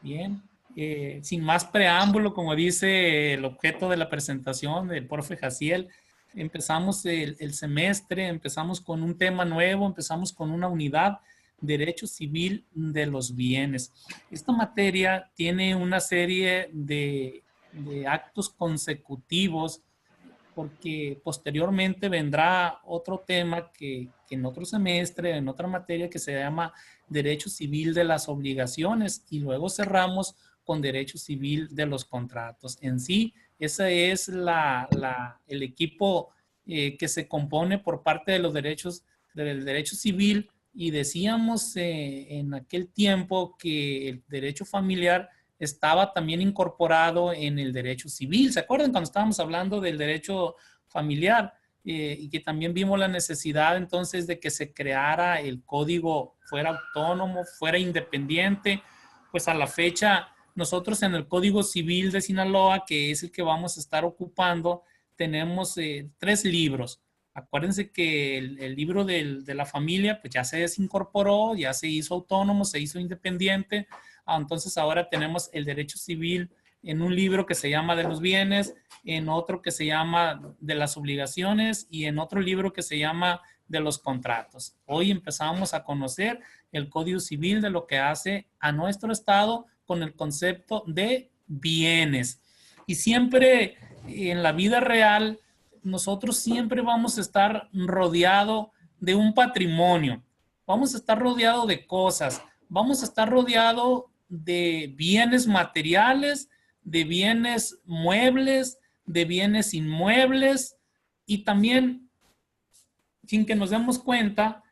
Bien. Sin más preámbulo, como dice el objeto de la presentación del profe Jaciel, empezamos el semestre, empezamos con un tema nuevo, empezamos con una unidad, Derecho Civil de los Bienes. Esta materia tiene una serie de actos consecutivos porque posteriormente vendrá otro tema que en otro semestre, en otra materia que se llama Derecho Civil de las Obligaciones y luego cerramos con Derecho Civil de los Contratos. En sí, ese es el equipo que se compone por parte de los derechos, del derecho civil y decíamos en aquel tiempo que el derecho familiar estaba también incorporado en el derecho civil. ¿Se acuerdan cuando estábamos hablando del derecho familiar? Y que también vimos la necesidad entonces de que se creara el código, fuera autónomo, fuera independiente. Pues a la fecha, nosotros en el Código Civil de Sinaloa, que es el que vamos a estar ocupando, tenemos 3 libros. Acuérdense que el libro de la familia pues ya se desincorporó, ya se hizo autónomo, se hizo independiente. Entonces ahora tenemos el derecho civil en un libro que se llama de los bienes, en otro que se llama de las obligaciones y en otro libro que se llama de los contratos. Hoy empezamos a conocer el Código Civil de lo que hace a nuestro Estado con el concepto de bienes. Y siempre en la vida real, nosotros siempre vamos a estar rodeado de un patrimonio, vamos a estar rodeado de cosas, vamos a estar rodeado de bienes materiales, de bienes muebles, de bienes inmuebles y también, sin que nos demos cuenta,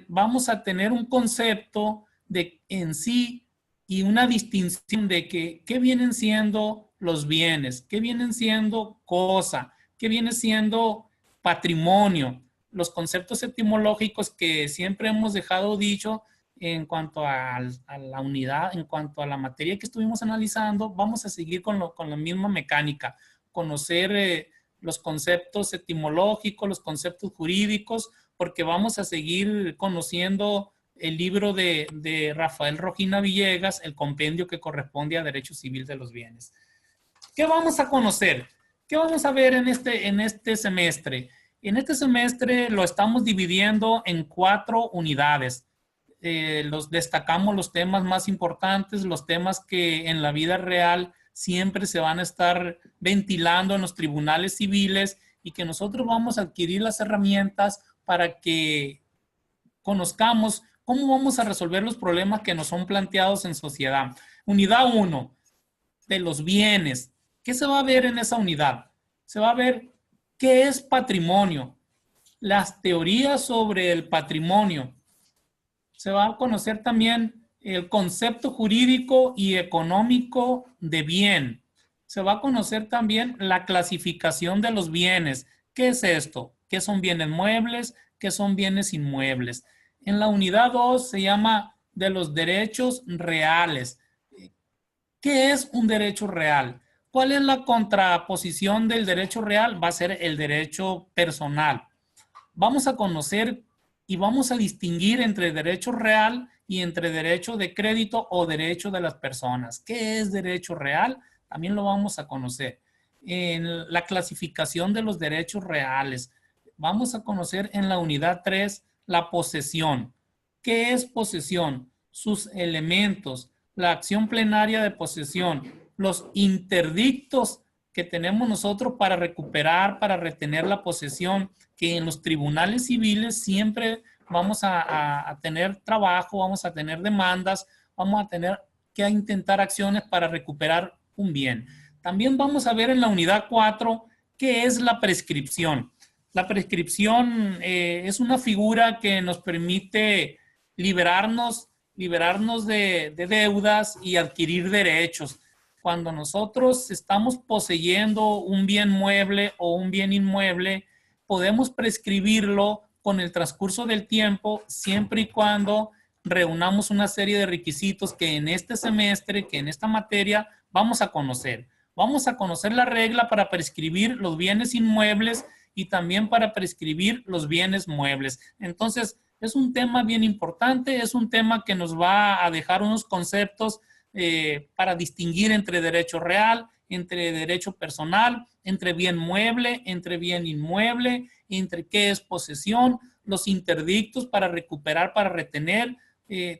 vamos a tener un concepto de en sí y una distinción de que qué vienen siendo los bienes, qué vienen siendo cosa, qué viene siendo patrimonio, los conceptos etimológicos que siempre hemos dejado dicho en cuanto a la unidad, en cuanto a la materia que estuvimos analizando, vamos a seguir con la misma mecánica, conocer los conceptos etimológicos, los conceptos jurídicos, porque vamos a seguir conociendo el libro de Rafael Rojina Villegas, el compendio que corresponde a Derecho Civil de los Bienes. ¿Qué vamos a conocer? ¿Qué vamos a ver en este semestre? En este semestre lo estamos dividiendo en 4 unidades. Destacamos los temas más importantes, los temas que en la vida real siempre se van a estar ventilando en los tribunales civiles y que nosotros vamos a adquirir las herramientas para que conozcamos cómo vamos a resolver los problemas que nos son planteados en sociedad. Unidad 1, de los bienes. ¿Qué se va a ver en esa unidad? Se va a ver qué es patrimonio, las teorías sobre el patrimonio. Se va a conocer también el concepto jurídico y económico de bien. Se va a conocer también la clasificación de los bienes. ¿Qué es esto? ¿Qué son bienes muebles? ¿Qué son bienes inmuebles? En la unidad 2 se llama de los derechos reales. ¿Qué es un derecho real? ¿Cuál es la contraposición del derecho real? Va a ser el derecho personal. Vamos a conocer y vamos a distinguir entre derecho real y entre derecho de crédito o derecho de las personas. ¿Qué es derecho real? También lo vamos a conocer. En la clasificación de los derechos reales, vamos a conocer en la unidad 3 la posesión. ¿Qué es posesión? Sus elementos, la acción plenaria de posesión, los interdictos que tenemos nosotros para recuperar, para retener la posesión, que en los tribunales civiles siempre vamos a tener trabajo, vamos a tener demandas, vamos a tener que intentar acciones para recuperar un bien. También vamos a ver en la unidad 4 qué es la prescripción. La prescripción es una figura que nos permite liberarnos de deudas y adquirir derechos. Cuando nosotros estamos poseyendo un bien mueble o un bien inmueble, podemos prescribirlo con el transcurso del tiempo siempre y cuando reunamos una serie de requisitos que en este semestre, que en esta materia vamos a conocer. Vamos a conocer la regla para prescribir los bienes inmuebles y también para prescribir los bienes muebles. Entonces, es un tema bien importante, es un tema que nos va a dejar unos conceptos para distinguir entre derecho real, entre derecho personal, entre bien mueble, entre bien inmueble, entre qué es posesión, los interdictos para recuperar, para retener,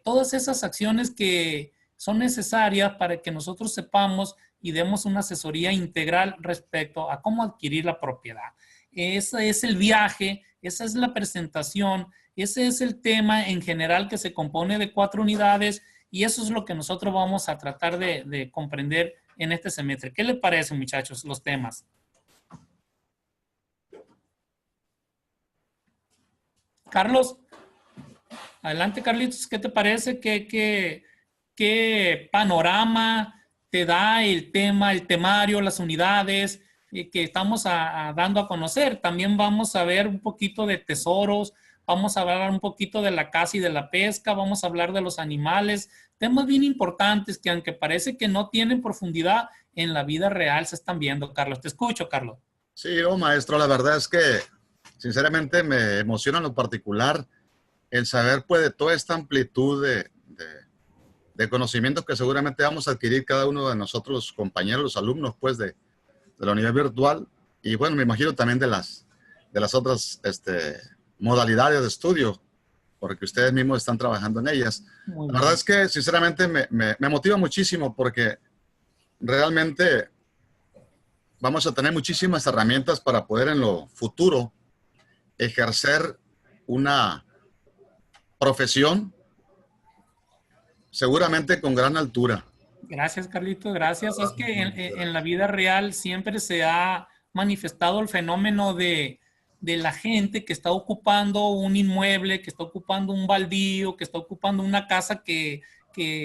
todas esas acciones que son necesarias para que nosotros sepamos y demos una asesoría integral respecto a cómo adquirir la propiedad. Ese es el viaje, esa es la presentación, ese es el tema en general que se compone de 4 unidades y eso es lo que nosotros vamos a tratar de comprender en este semestre. ¿Qué les parece, muchachos, los temas? Carlos, adelante, Carlitos, ¿qué te parece? ¿Qué panorama te da el tema, el temario, las unidades que estamos dando a conocer? También vamos a ver un poquito de tesoros, vamos a hablar un poquito de la caza y de la pesca, vamos a hablar de los animales, temas bien importantes que aunque parece que no tienen profundidad, en la vida real se están viendo. Carlos, te escucho, Carlos. Sí, maestro, la verdad es que sinceramente me emociona en lo particular el saber pues de toda esta amplitud de conocimientos que seguramente vamos a adquirir cada uno de nosotros, los compañeros, los alumnos pues de la unidad virtual y bueno, me imagino también de las otras modalidades de estudio, porque ustedes mismos están trabajando en ellas. La verdad es que sinceramente me motiva muchísimo porque realmente vamos a tener muchísimas herramientas para poder en lo futuro ejercer una profesión seguramente con gran altura. Gracias, Carlito, gracias. Es que en la vida real siempre se ha manifestado el fenómeno de la gente que está ocupando un inmueble, que está ocupando un baldío, que está ocupando una casa que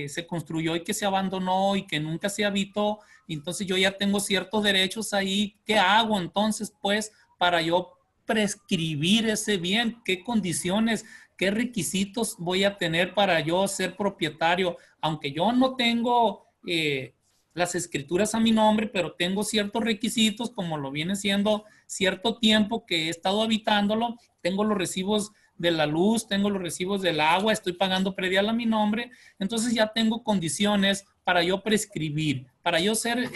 se construyó y que se abandonó y que nunca se habitó. Entonces yo ya tengo ciertos derechos ahí. ¿Qué hago entonces, pues, para yo prescribir ese bien? ¿Qué condiciones, qué requisitos voy a tener para yo ser propietario? Aunque yo no tengo las escrituras a mi nombre, pero tengo ciertos requisitos, como lo viene siendo cierto tiempo que he estado habitándolo, tengo los recibos de la luz, tengo los recibos del agua, estoy pagando predial a mi nombre, entonces ya tengo condiciones para yo prescribir, para yo ser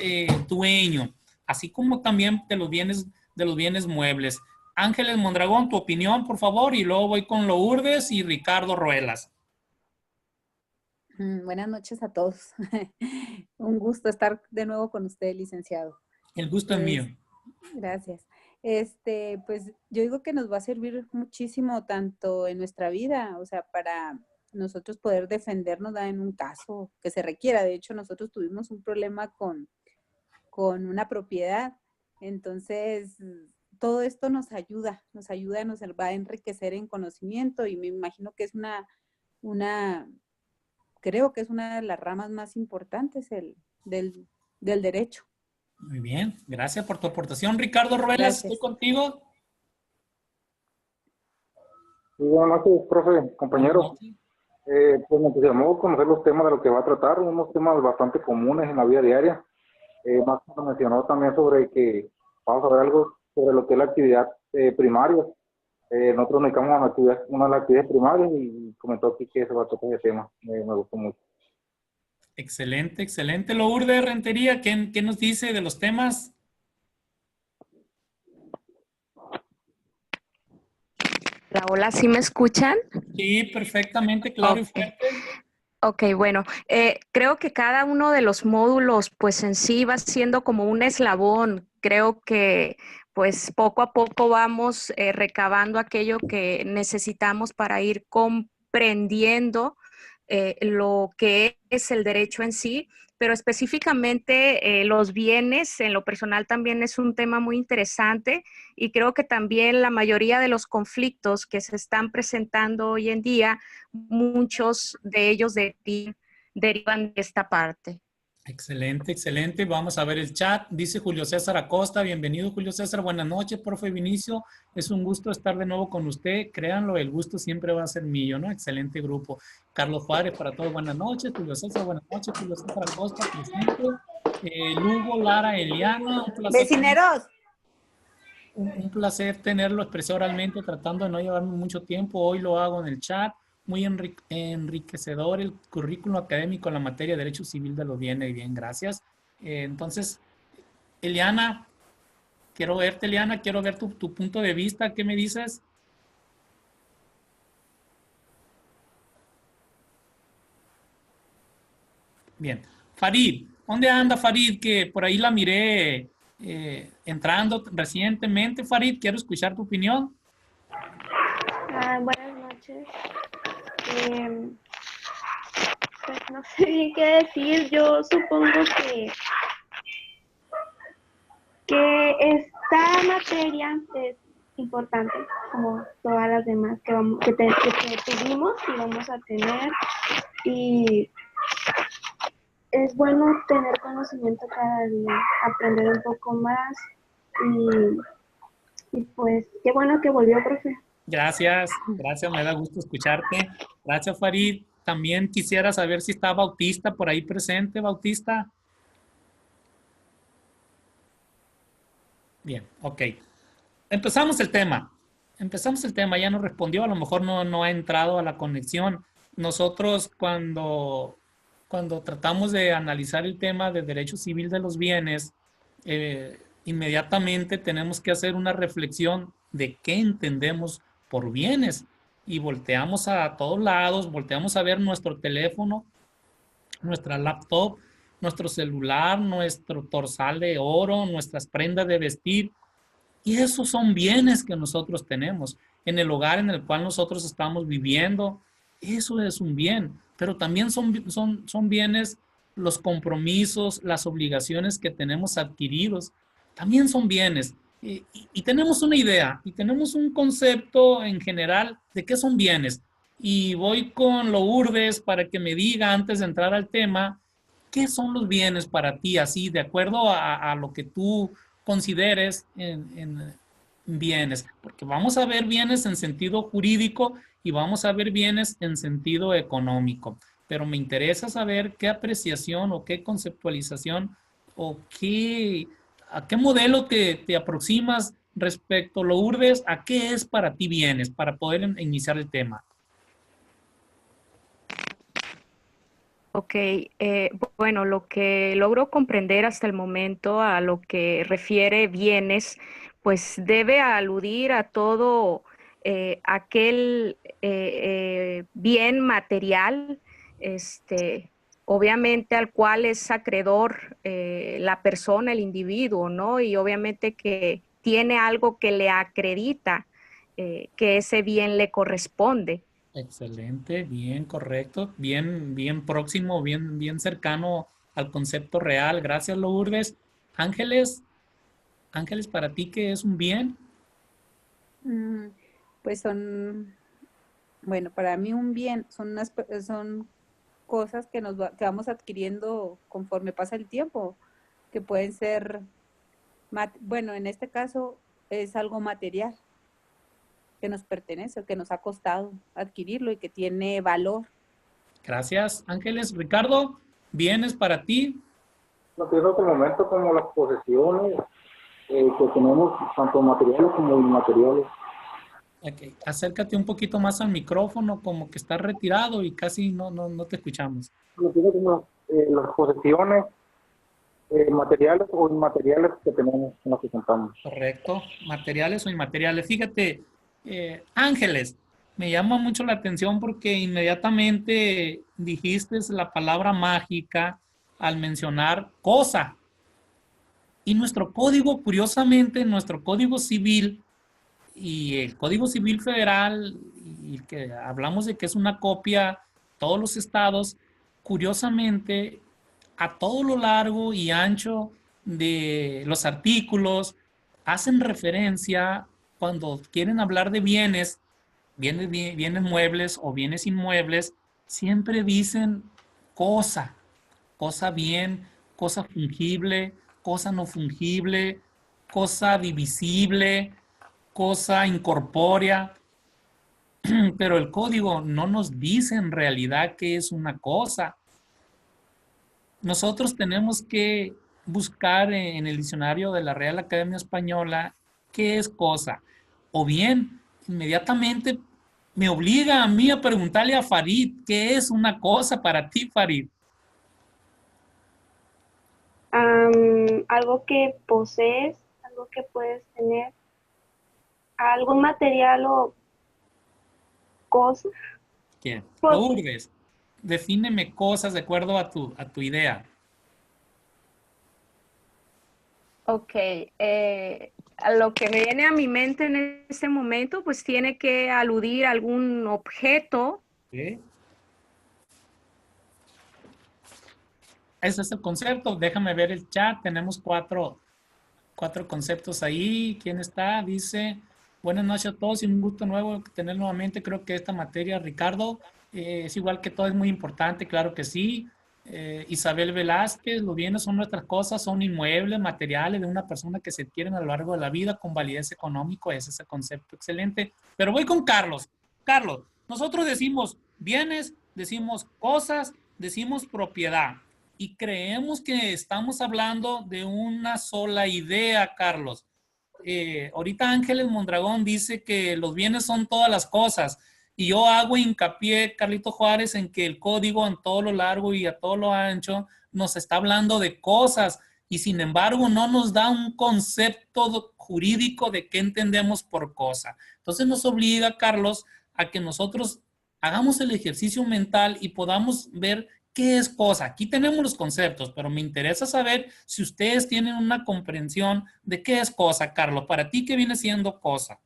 dueño, así como también de los bienes muebles. Ángeles Mondragón, tu opinión, por favor, y luego voy con Lourdes y Ricardo Ruelas. Buenas noches a todos. Un gusto estar de nuevo con usted, licenciado. El gusto es mío. Gracias. Pues yo digo que nos va a servir muchísimo tanto en nuestra vida, o sea, para nosotros poder defendernos en un caso que se requiera. De hecho, nosotros tuvimos un problema con una propiedad. Entonces, todo esto nos ayuda, nos va a enriquecer en conocimiento y me imagino que es creo que es una de las ramas más importantes del derecho. Muy bien, gracias por tu aportación. Ricardo Ruelas, estoy contigo. Sí, buenas noches, profe, compañero. Pues me entusiasmó conocer los temas de lo que va a tratar, unos temas bastante comunes en la vida diaria. Más cuando mencionó también sobre que vamos a ver algo sobre lo que es la actividad primaria. Nosotros nos dedicamos a una de las actividades primarias y comentó aquí que se va a tocar ese tema. Me gustó mucho. Excelente, excelente. Lourdes Rentería, ¿qué nos dice de los temas? Hola, ¿sí me escuchan? Sí, perfectamente, claro y fuerte. Ok, bueno, creo que cada uno de los módulos pues en sí va siendo como un eslabón. Creo que pues poco a poco vamos recabando aquello que necesitamos para ir comprendiendo lo que es el derecho en sí, pero específicamente los bienes en lo personal también es un tema muy interesante y creo que también la mayoría de los conflictos que se están presentando hoy en día, muchos de ellos derivan de esta parte. Excelente, excelente. Vamos a ver el chat. Dice Julio César Acosta. Bienvenido, Julio César. Buenas noches, profe Vinicio. Es un gusto estar de nuevo con usted. Créanlo, el gusto siempre va a ser mío, ¿no? Excelente grupo. Carlos Juárez, para todos, buenas noches. Julio César, buenas noches. Julio César Acosta, presente. Lugo, Lara, Eliana. Un placer. ¡Vecineros! Un placer tenerlo expresado oralmente, tratando de no llevarme mucho tiempo. Hoy lo hago en el chat. muy enriquecedor el currículo académico en la materia de Derecho Civil de los Bienes. Bien, gracias. Entonces, Eliana, quiero verte, Eliana, quiero ver tu punto de vista. ¿Qué me dices? Bien. Farid, ¿dónde anda Farid? Que por ahí la miré entrando recientemente. Farid, quiero escuchar tu opinión. Buenas noches. Pues no sé bien qué decir. Yo supongo que esta materia es importante, como todas las demás que tuvimos y vamos a tener. Y es bueno tener conocimiento cada día, aprender un poco más. Y pues, qué bueno que volvió, profe. Gracias, gracias, me da gusto escucharte. Gracias, Farid. También quisiera saber si está Bautista por ahí presente, Bautista. Bien, ok. Empezamos el tema. Ya nos respondió, a lo mejor no ha entrado a la conexión. Nosotros cuando tratamos de analizar el tema de derecho civil de los bienes, inmediatamente tenemos que hacer una reflexión de qué entendemos por bienes y volteamos a todos lados, volteamos a ver nuestro teléfono, nuestra laptop, nuestro celular, nuestro torsal de oro, nuestras prendas de vestir, y esos son bienes que nosotros tenemos en el hogar en el cual nosotros estamos viviendo. Eso es un bien, pero también son bienes los compromisos, las obligaciones que tenemos adquiridos. También son bienes. Y tenemos una idea y tenemos un concepto en general de qué son bienes. Y voy con Lourdes para que me diga antes de entrar al tema, ¿qué son los bienes para ti? Así, de acuerdo a lo que tú consideres en bienes, porque vamos a ver bienes en sentido jurídico y vamos a ver bienes en sentido económico, pero me interesa saber qué apreciación o qué conceptualización o a qué modelo te aproximas respecto, Lourdes, a qué es para ti bienes, para poder iniciar el tema. Ok, bueno, lo que logro comprender hasta el momento a lo que refiere bienes, pues debe aludir a todo aquel bien material, obviamente al cual es acreedor la persona, el individuo, ¿no? Y obviamente que tiene algo que le acredita que ese bien le corresponde. Excelente, bien correcto, bien próximo, bien cercano al concepto real. Gracias, Lourdes. Ángeles, ¿para ti qué es un bien? Pues bueno, para mí un bien son cosas que que vamos adquiriendo conforme pasa el tiempo, que pueden ser, bueno, en este caso es algo material que nos pertenece, que nos ha costado adquirirlo y que tiene valor. Gracias, Ángeles. Ricardo, ¿bienes para ti? Lo que es otro momento como las posesiones que tenemos, tanto materiales como inmateriales. Okay. Acércate un poquito más al micrófono, como que estás retirado y casi no te escuchamos. Lo que es como las posesiones materiales o inmateriales que tenemos en las que contamos. Correcto, materiales o inmateriales. Fíjate, Ángeles, me llama mucho la atención porque inmediatamente dijiste la palabra mágica al mencionar cosa. Y nuestro código, curiosamente, nuestro código civil y el Código Civil Federal, y que hablamos de que es una copia, todos los estados, curiosamente, a todo lo largo y ancho de los artículos, hacen referencia cuando quieren hablar de bienes muebles o bienes inmuebles, siempre dicen cosa bien, cosa fungible, cosa no fungible, cosa divisible, cosa incorpórea, pero el código no nos dice en realidad qué es una cosa. Nosotros tenemos que buscar en el diccionario de la Real Academia Española qué es cosa. O bien, inmediatamente me obliga a mí a preguntarle a Farid, ¿qué es una cosa para ti, Farid? Algo que posees, algo que puedes tener, algún material o cosa. ¿Qué? Pues, Lourdes, defíneme cosas de acuerdo a tu idea. Ok, a lo que me viene a mi mente en este momento, pues tiene que aludir a algún objeto. ¿Sí? Ese es el concepto. Déjame ver el chat. Tenemos cuatro conceptos ahí. ¿Quién está? Dice, buenas noches a todos y un gusto nuevo tener nuevamente. Creo que esta materia, Ricardo, es igual que todo, es muy importante, claro que sí. Isabel Velázquez, los bienes son nuestras cosas, son inmuebles, materiales de una persona que se adquieren a lo largo de la vida con validez económico. Ese es el concepto excelente. Pero voy con Carlos. Carlos, nosotros decimos bienes, decimos cosas, decimos propiedad. Y creemos que estamos hablando de una sola idea, Carlos. Ahorita Ángeles Mondragón dice que los bienes son todas las cosas. Y yo hago hincapié, Carlito Juárez, en que el código en todo lo largo y a todo lo ancho nos está hablando de cosas. Y sin embargo, no nos da un concepto jurídico de qué entendemos por cosa. Entonces nos obliga, Carlos, a que nosotros hagamos el ejercicio mental y podamos ver ¿qué es cosa? Aquí tenemos los conceptos, pero me interesa saber si ustedes tienen una comprensión de qué es cosa, Carlos. Para ti, ¿qué viene siendo cosa?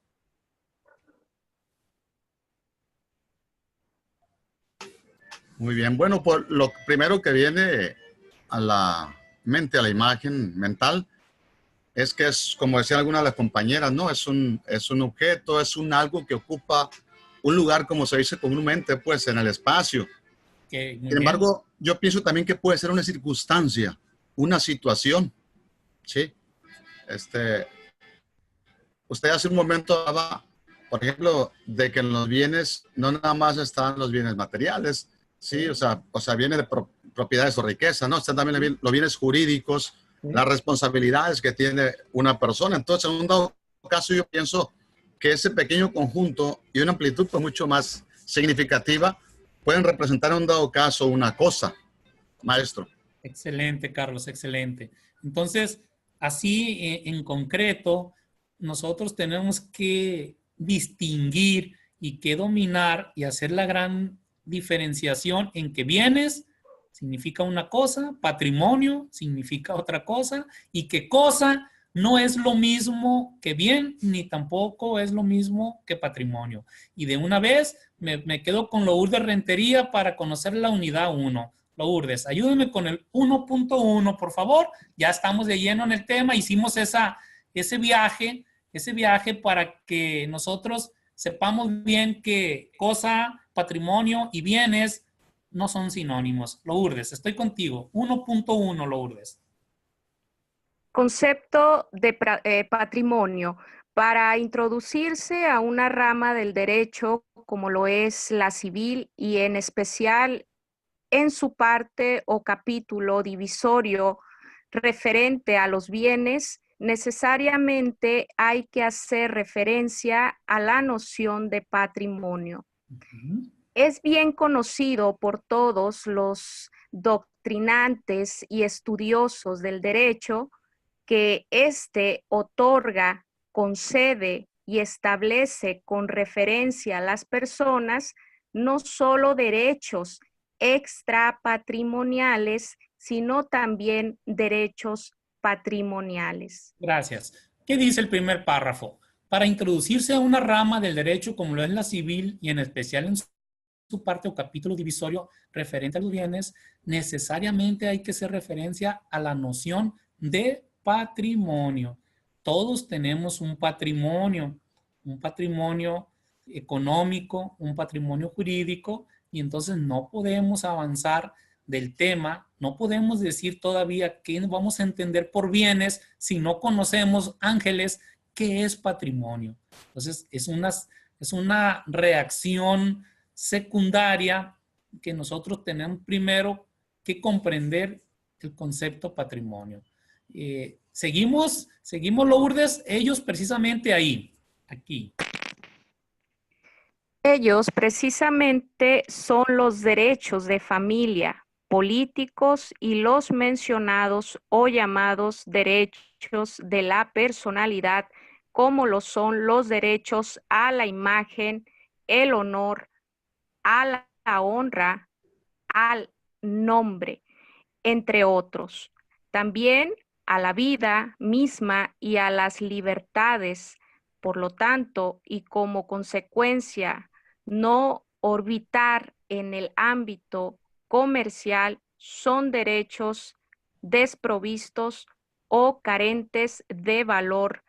Muy bien. Bueno, pues lo primero que viene a la mente, a la imagen mental, es que es, como decían algunas de las compañeras, ¿no? Es un objeto, es un algo que ocupa un lugar, como se dice comúnmente, pues, en el espacio. Okay, Sin embargo, yo pienso también que puede ser una circunstancia, una situación, ¿sí? Usted hace un momento hablaba, por ejemplo, de que en los bienes no nada más están los bienes materiales, ¿sí? O sea viene de propiedades o riqueza, ¿no? Están también los bienes jurídicos, las responsabilidades que tiene una persona. Entonces, en un dado caso, yo pienso que ese pequeño conjunto y una amplitud pues, mucho más significativa pueden representar en un dado caso una cosa, maestro. Excelente, Carlos, excelente. Entonces, así en concreto, nosotros tenemos que distinguir y que dominar y hacer la gran diferenciación en que bienes significa una cosa, patrimonio significa otra cosa, y que cosa no es lo mismo que bien, ni tampoco es lo mismo que patrimonio. Y de una vez me quedo con Lourdes Rentería para conocer la unidad 1. Lourdes, ayúdeme con el 1.1, por favor. Ya estamos de lleno en el tema. Hicimos ese viaje para que nosotros sepamos bien que cosa, patrimonio y bienes no son sinónimos. Lourdes, estoy contigo. 1.1, Lourdes. Concepto de patrimonio. Para introducirse a una rama del derecho como lo es la civil y en especial en su parte o capítulo divisorio referente a los bienes, necesariamente hay que hacer referencia a la noción de patrimonio. Es bien conocido por todos los doctrinantes y estudiosos del derecho que éste otorga, concede y establece con referencia a las personas no solo derechos extrapatrimoniales, sino también derechos patrimoniales. Gracias. ¿Qué dice el primer párrafo? Para introducirse a una rama del derecho como lo es la civil y en especial en su parte o capítulo divisorio referente a los bienes, necesariamente hay que hacer referencia a la noción de patrimonio. Todos tenemos un patrimonio económico, un patrimonio jurídico, y entonces no podemos avanzar del tema, no podemos decir todavía qué vamos a entender por bienes si no conocemos, Ángeles, qué es patrimonio. Entonces es una reacción secundaria que nosotros tenemos primero que comprender el concepto patrimonio. Seguimos, Lourdes, ellos precisamente ahí, aquí. Ellos precisamente son los derechos de familia, políticos y los mencionados o llamados derechos de la personalidad, como lo son los derechos a la imagen, el honor, a la honra, al nombre, entre otros. También a la vida misma y a las libertades. Por lo tanto, y como consecuencia, no orbitar en el ámbito comercial son derechos desprovistos o carentes de valor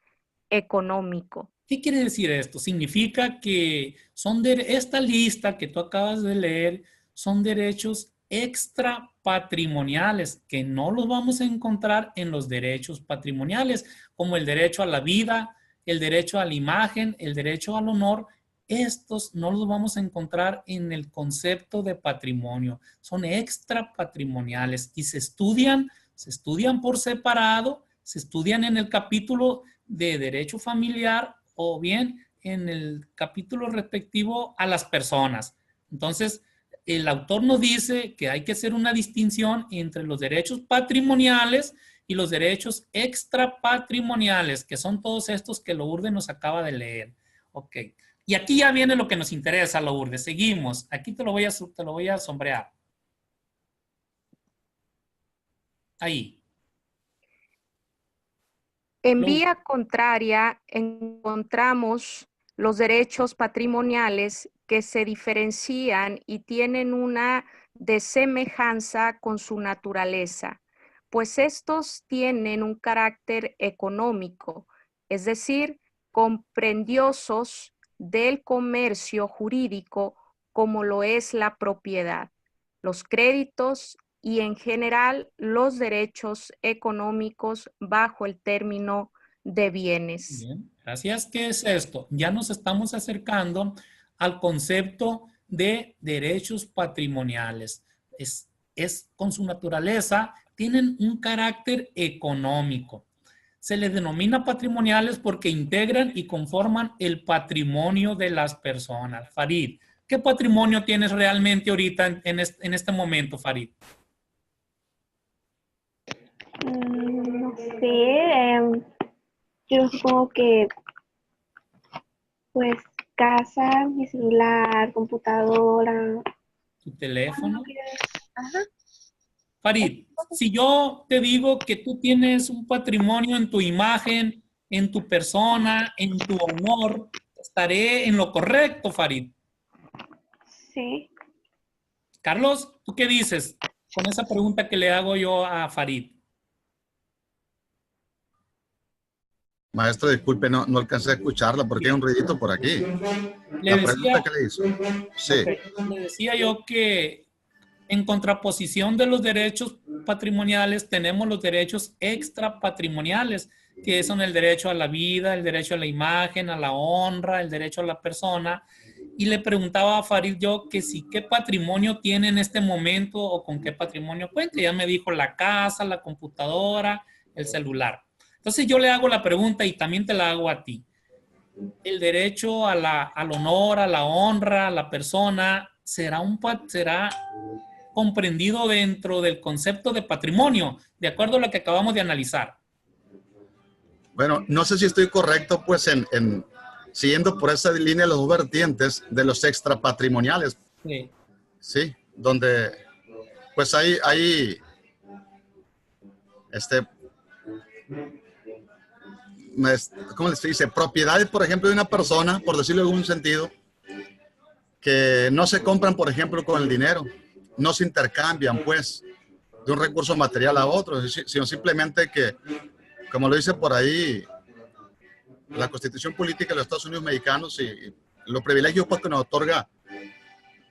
económico. ¿Qué quiere decir esto? Significa que esta lista que tú acabas de leer son derechos extrapatrimoniales que no los vamos a encontrar en los derechos patrimoniales, como el derecho a la vida, el derecho a la imagen, el derecho al honor. Estos no los vamos a encontrar en el concepto de patrimonio. Son extrapatrimoniales y se estudian por separado, se estudian en el capítulo de derecho familiar o bien en el capítulo respectivo a las personas. Entonces, el autor nos dice que hay que hacer una distinción entre los derechos patrimoniales y los derechos extrapatrimoniales, que son todos estos que Lourdes nos acaba de leer. Ok. Y aquí ya viene lo que nos interesa, Lourdes. Seguimos. Aquí te lo voy a sombrear. Ahí. En vía contraria, encontramos los derechos patrimoniales que se diferencian y tienen una desemejanza con su naturaleza, pues estos tienen un carácter económico, es decir, comprendiosos del comercio jurídico como lo es la propiedad, los créditos y en general los derechos económicos bajo el término de bienes. Bien, gracias. ¿Qué es esto? Ya nos estamos acercando al concepto de derechos patrimoniales. Es con su naturaleza, tienen un carácter económico. Se les denomina patrimoniales porque integran y conforman el patrimonio de las personas. Farid, ¿qué patrimonio tienes realmente ahorita en este momento, Farid? No sé, yo supongo que pues casa, mi celular, computadora. ¿Tu teléfono? Ajá. Farid, si yo te digo que tú tienes un patrimonio en tu imagen, en tu persona, en tu honor, ¿estaré en lo correcto, Farid? Sí. Carlos, ¿tú qué dices con esa pregunta que le hago yo a Farid? Maestro, disculpe, no alcancé a escucharla porque hay un ruidito por aquí. La pregunta que le hizo. Sí. Okay, le decía yo que en contraposición de los derechos patrimoniales tenemos los derechos extrapatrimoniales, que son el derecho a la vida, el derecho a la imagen, a la honra, el derecho a la persona. Y le preguntaba a Farid yo que si qué patrimonio tiene en este momento o con qué patrimonio cuenta. Ya me dijo la casa, la computadora, el celular. Entonces yo le hago la pregunta y también te la hago a ti. El derecho al honor, a la honra, a la persona, ¿será comprendido dentro del concepto de patrimonio, de acuerdo a lo que acabamos de analizar? Bueno, no sé si estoy correcto, pues, siguiendo por esa línea de los dos vertientes de los extrapatrimoniales. Sí. Sí, donde, pues, hay ¿cómo les dice? Propiedades, por ejemplo, de una persona, por decirlo en algún sentido, que no se compran, por ejemplo, con el dinero, no se intercambian, pues, de un recurso material a otro, sino simplemente que, como lo dice por ahí la Constitución Política de los Estados Unidos Mexicanos y los privilegios pues, que nos otorga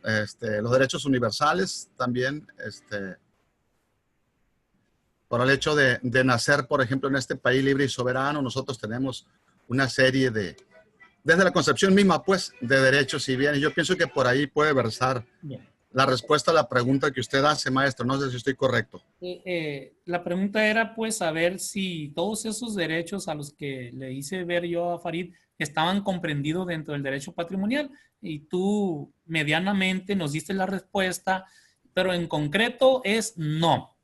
los derechos universales, también por el hecho de nacer, por ejemplo, en este país libre y soberano, nosotros tenemos una serie desde la concepción misma, pues, de derechos y bienes. Yo pienso que por ahí puede versar la respuesta a la pregunta que usted hace, maestro. No sé si estoy correcto. La pregunta era pues saber si todos esos derechos a los que le hice ver yo a Farid estaban comprendidos dentro del derecho patrimonial, y tú medianamente nos diste la respuesta, pero en concreto es no.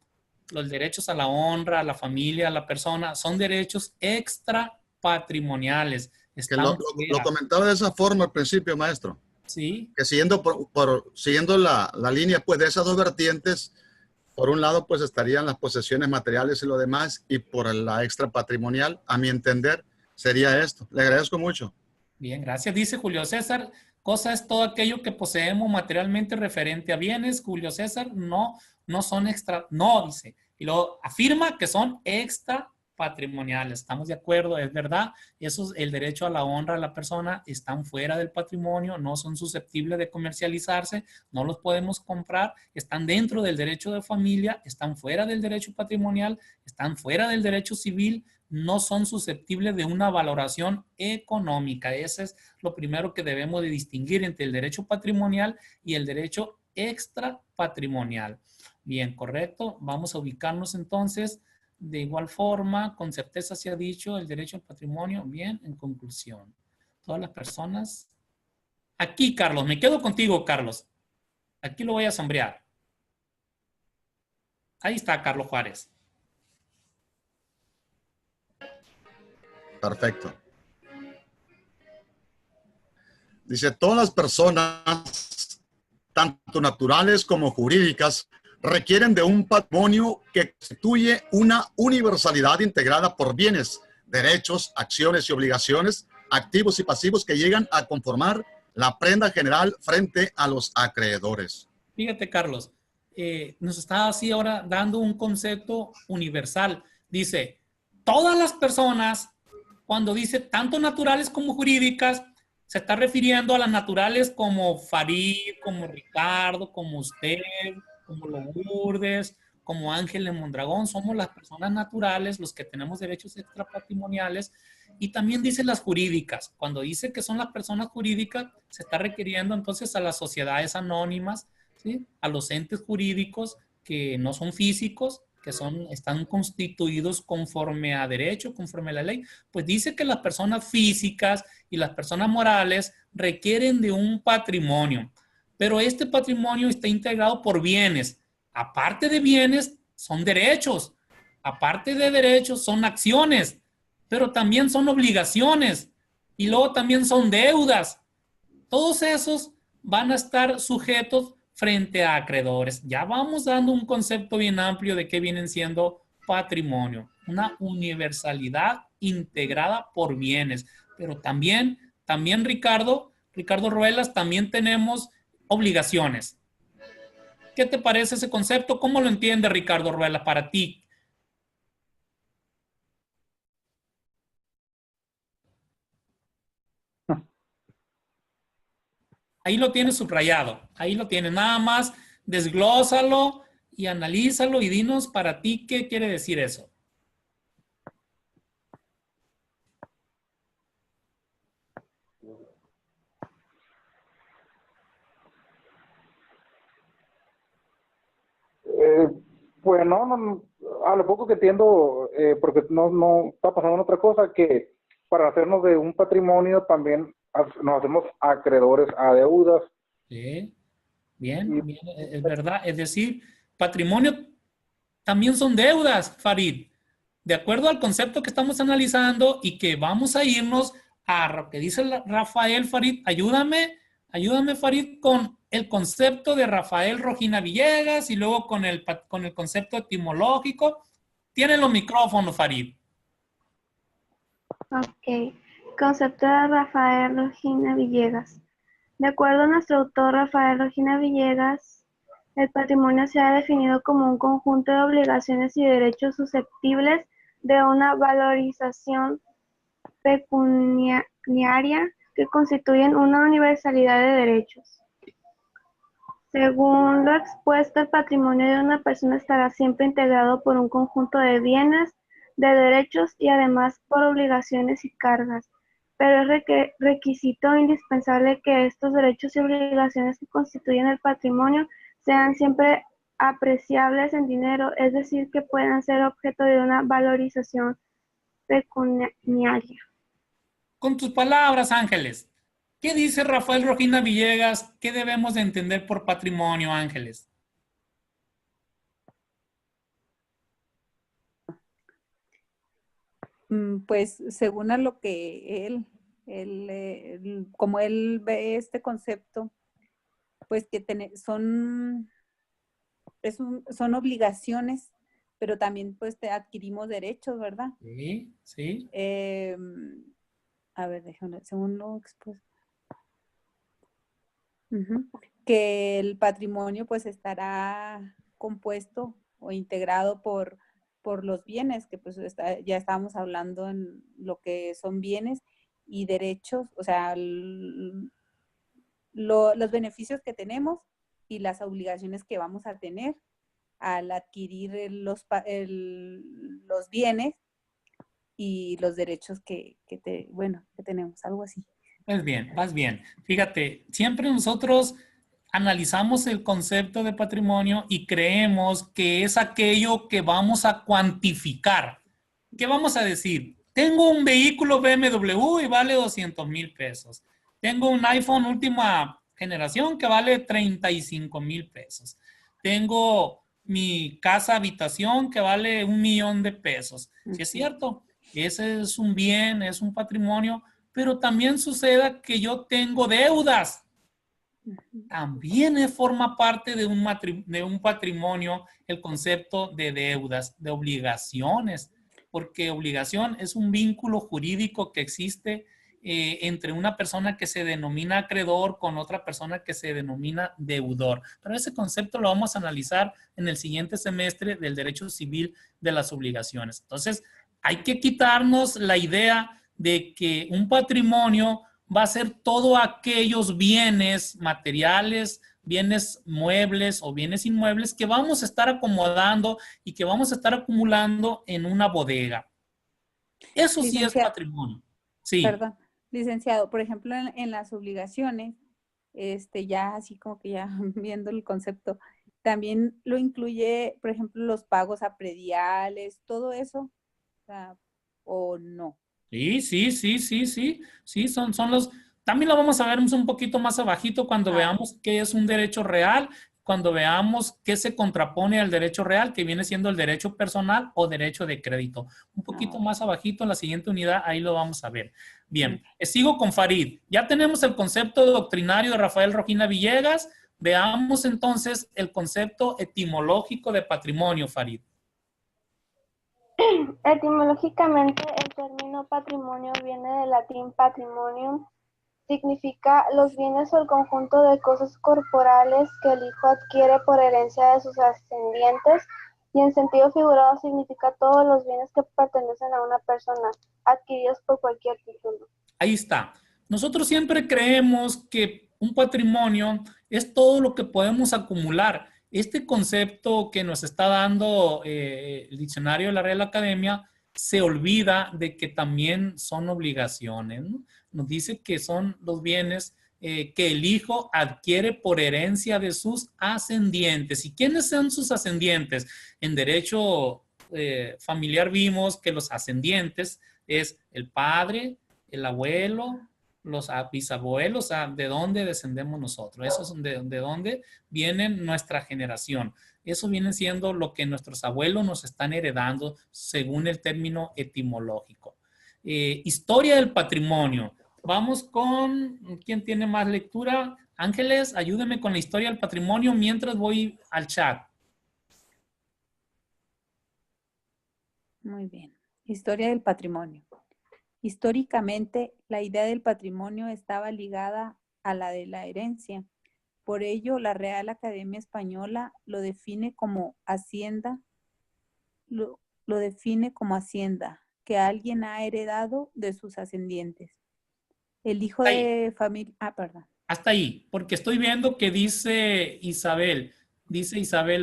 Los derechos a la honra, a la familia, a la persona, son derechos extra patrimoniales. Que lo comentaba de esa forma al principio, maestro. Sí. Que siguiendo, siguiendo la línea pues, de esas dos vertientes, por un lado pues estarían las posesiones materiales y lo demás, y por la extra patrimonial, a mi entender, sería esto. Le agradezco mucho. Bien, gracias. Dice Julio César, cosa es todo aquello que poseemos materialmente referente a bienes. Julio César, no son extra, no, dice. Y luego afirma que son extra patrimoniales. Estamos de acuerdo, es verdad. Eso es el derecho a la honra de la persona, están fuera del patrimonio, no son susceptibles de comercializarse, no los podemos comprar, están dentro del derecho de familia, están fuera del derecho patrimonial, están fuera del derecho civil, no son susceptibles de una valoración económica. Ese es lo primero que debemos de distinguir entre el derecho patrimonial y el derecho extra patrimonial. Bien, correcto. Vamos a ubicarnos entonces. De igual forma, con certeza se ha dicho el derecho al patrimonio. Bien, en conclusión, todas las personas. Aquí, Carlos, me quedo contigo, Carlos. Aquí lo voy a sombrear. Ahí está Carlos Juárez. Perfecto. Dice, todas las personas, tanto naturales como jurídicas, requieren de un patrimonio que constituye una universalidad integrada por bienes, derechos, acciones y obligaciones, activos y pasivos que llegan a conformar la prenda general frente a los acreedores. Fíjate, Carlos, nos está así ahora dando un concepto universal. Dice, todas las personas, cuando dice tanto naturales como jurídicas, se está refiriendo a las naturales como Farid, como Ricardo, como usted, como Lourdes, como Ángel de Mondragón. Somos las personas naturales, los que tenemos derechos extrapatrimoniales. Y también dice las jurídicas. Cuando dice que son las personas jurídicas, se está refiriendo entonces a las sociedades anónimas, ¿sí? A los entes jurídicos que no son físicos, que están constituidos conforme a derecho, conforme a la ley. Pues dice que las personas físicas y las personas morales requieren de un patrimonio. Pero este patrimonio está integrado por bienes. Aparte de bienes, son derechos. Aparte de derechos, son acciones. Pero también son obligaciones. Y luego también son deudas. Todos esos van a estar sujetos frente a acreedores. Ya vamos dando un concepto bien amplio de qué vienen siendo patrimonio. Una universalidad integrada por bienes. Pero también Ricardo Ruelas, también tenemos obligaciones. ¿Qué te parece ese concepto? ¿Cómo lo entiende Ricardo Ruelas para ti? Ahí lo tienes subrayado. Ahí lo tienes. Nada más desglósalo y analízalo y dinos para ti qué quiere decir eso. Pues no, a lo poco que entiendo, porque no está pasando otra cosa, que para hacernos de un patrimonio también nos hacemos acreedores a deudas. Sí, bien, es verdad. Es decir, patrimonio también son deudas, Farid. De acuerdo al concepto que estamos analizando y que vamos a irnos a lo que dice Rafael Farid, ayúdame Farid con el concepto de Rafael Rojina Villegas y luego con el concepto etimológico. Tienen los micrófonos, Farid. Ok. Concepto de Rafael Rojina Villegas. De acuerdo a nuestro autor Rafael Rojina Villegas, el patrimonio se ha definido como un conjunto de obligaciones y derechos susceptibles de una valorización pecuniaria que constituyen una universalidad de derechos. Según lo expuesto, el patrimonio de una persona estará siempre integrado por un conjunto de bienes, de derechos y además por obligaciones y cargas. pero es requisito indispensable que estos derechos y obligaciones que constituyen el patrimonio sean siempre apreciables en dinero, es decir, que puedan ser objeto de una valorización pecuniaria. Con tus palabras, Ángeles, ¿qué dice Rafael Rojina Villegas? ¿Qué debemos de entender por patrimonio, Ángeles? Pues según a lo que como él ve este concepto, pues que son obligaciones, pero también pues adquirimos derechos, ¿verdad? Sí, sí. A ver, déjame, según lo expuesto. Que el patrimonio pues estará compuesto o integrado por los bienes, que pues ya estábamos hablando en lo que son bienes y derechos, o sea, los beneficios que tenemos y las obligaciones que vamos a tener al adquirir los bienes y los derechos que tenemos, algo así. Pues bien, vas bien. Fíjate, siempre nosotros analizamos el concepto de patrimonio y creemos que es aquello que vamos a cuantificar. ¿Qué vamos a decir? Tengo un vehículo BMW y vale 200,000 pesos. Tengo un iPhone última generación que vale 35,000 pesos. Tengo mi casa habitación que vale 1,000,000 de pesos. ¿Sí es cierto? Ese es un bien, es un patrimonio, pero también sucede que yo tengo deudas. También forma parte de un patrimonio el concepto de deudas, de obligaciones, porque obligación es un vínculo jurídico que existe entre una persona que se denomina acreedor con otra persona que se denomina deudor. Pero ese concepto lo vamos a analizar en el siguiente semestre del derecho civil de las obligaciones. Entonces, hay que quitarnos la idea de que un patrimonio va a ser todos aquellos bienes materiales, bienes muebles o bienes inmuebles que vamos a estar acomodando y que vamos a estar acumulando en una bodega. Eso sí es patrimonio. Sí. Perdón, licenciado, por ejemplo, en las obligaciones, ya así como que ya viendo el concepto, también lo incluye, por ejemplo, los pagos a prediales, todo eso, o no. Sí, son los, también lo vamos a ver un poquito más abajito cuando veamos qué es un derecho real, cuando veamos qué se contrapone al derecho real, que viene siendo el derecho personal o derecho de crédito. Un poquito más abajito en la siguiente unidad, ahí lo vamos a ver. Bien, sigo con Farid. Ya tenemos el concepto doctrinario de Rafael Rojina Villegas. Veamos entonces el concepto etimológico de patrimonio, Farid. Etimológicamente, el término patrimonio viene del latín patrimonium, significa los bienes o el conjunto de cosas corporales que el hijo adquiere por herencia de sus ascendientes, y en sentido figurado significa todos los bienes que pertenecen a una persona, adquiridos por cualquier título. Ahí está. Nosotros siempre creemos que un patrimonio es todo lo que podemos acumular. Este concepto que nos está dando el diccionario de la Real Academia se olvida de que también son obligaciones, ¿no? Nos dice que son los bienes que el hijo adquiere por herencia de sus ascendientes. ¿Y quiénes son sus ascendientes? En derecho familiar vimos que los ascendientes es el padre, el abuelo, los bisabuelos, de dónde descendemos nosotros. Eso es de dónde viene nuestra generación. Eso viene siendo lo que nuestros abuelos nos están heredando según el término etimológico. Historia del patrimonio. Vamos con, ¿quién tiene más lectura? Ángeles, ayúdeme con la historia del patrimonio mientras voy al chat. Muy bien. Historia del patrimonio. Históricamente, la idea del patrimonio estaba ligada a la de la herencia. Por ello, la Real Academia Española lo define como hacienda, lo define como hacienda que alguien ha heredado de sus ascendientes. El hijo de familia... perdón. Hasta ahí, porque estoy viendo que dice Isabel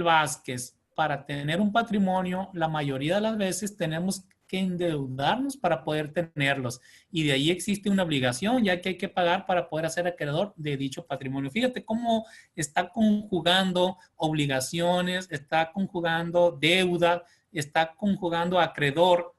Vázquez, para tener un patrimonio, la mayoría de las veces tenemos que que endeudarnos para poder tenerlos. Y de ahí existe una obligación, ya que hay que pagar para poder ser acreedor de dicho patrimonio. Fíjate cómo está conjugando obligaciones, está conjugando deuda, está conjugando acreedor,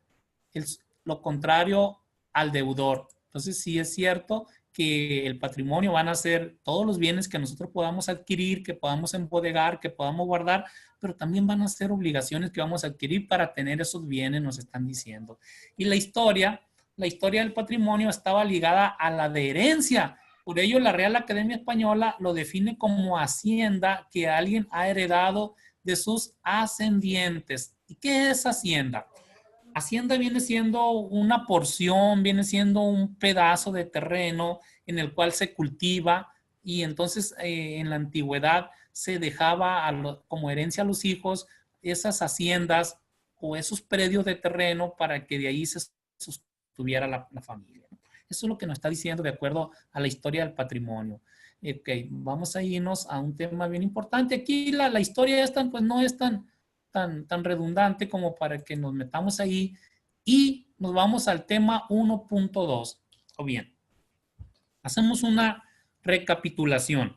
lo contrario al deudor. Entonces, sí es cierto que el patrimonio van a ser todos los bienes que nosotros podamos adquirir, que podamos embodegar, que podamos guardar, pero también van a ser obligaciones que vamos a adquirir para tener esos bienes, nos están diciendo. Y la historia del patrimonio estaba ligada a la de herencia. Por ello, la Real Academia Española lo define como hacienda que alguien ha heredado de sus ascendientes. ¿Y qué es hacienda? Hacienda viene siendo una porción, viene siendo un pedazo de terreno en el cual se cultiva y entonces en la antigüedad se dejaba como herencia a los hijos esas haciendas o esos predios de terreno para que de ahí se sostuviera la familia. Eso es lo que nos está diciendo de acuerdo a la historia del patrimonio. Ok, vamos a irnos a un tema bien importante. Aquí la historia esta pues no es tan redundante como para que nos metamos ahí y nos vamos al tema 1.2. O bien, hacemos una recapitulación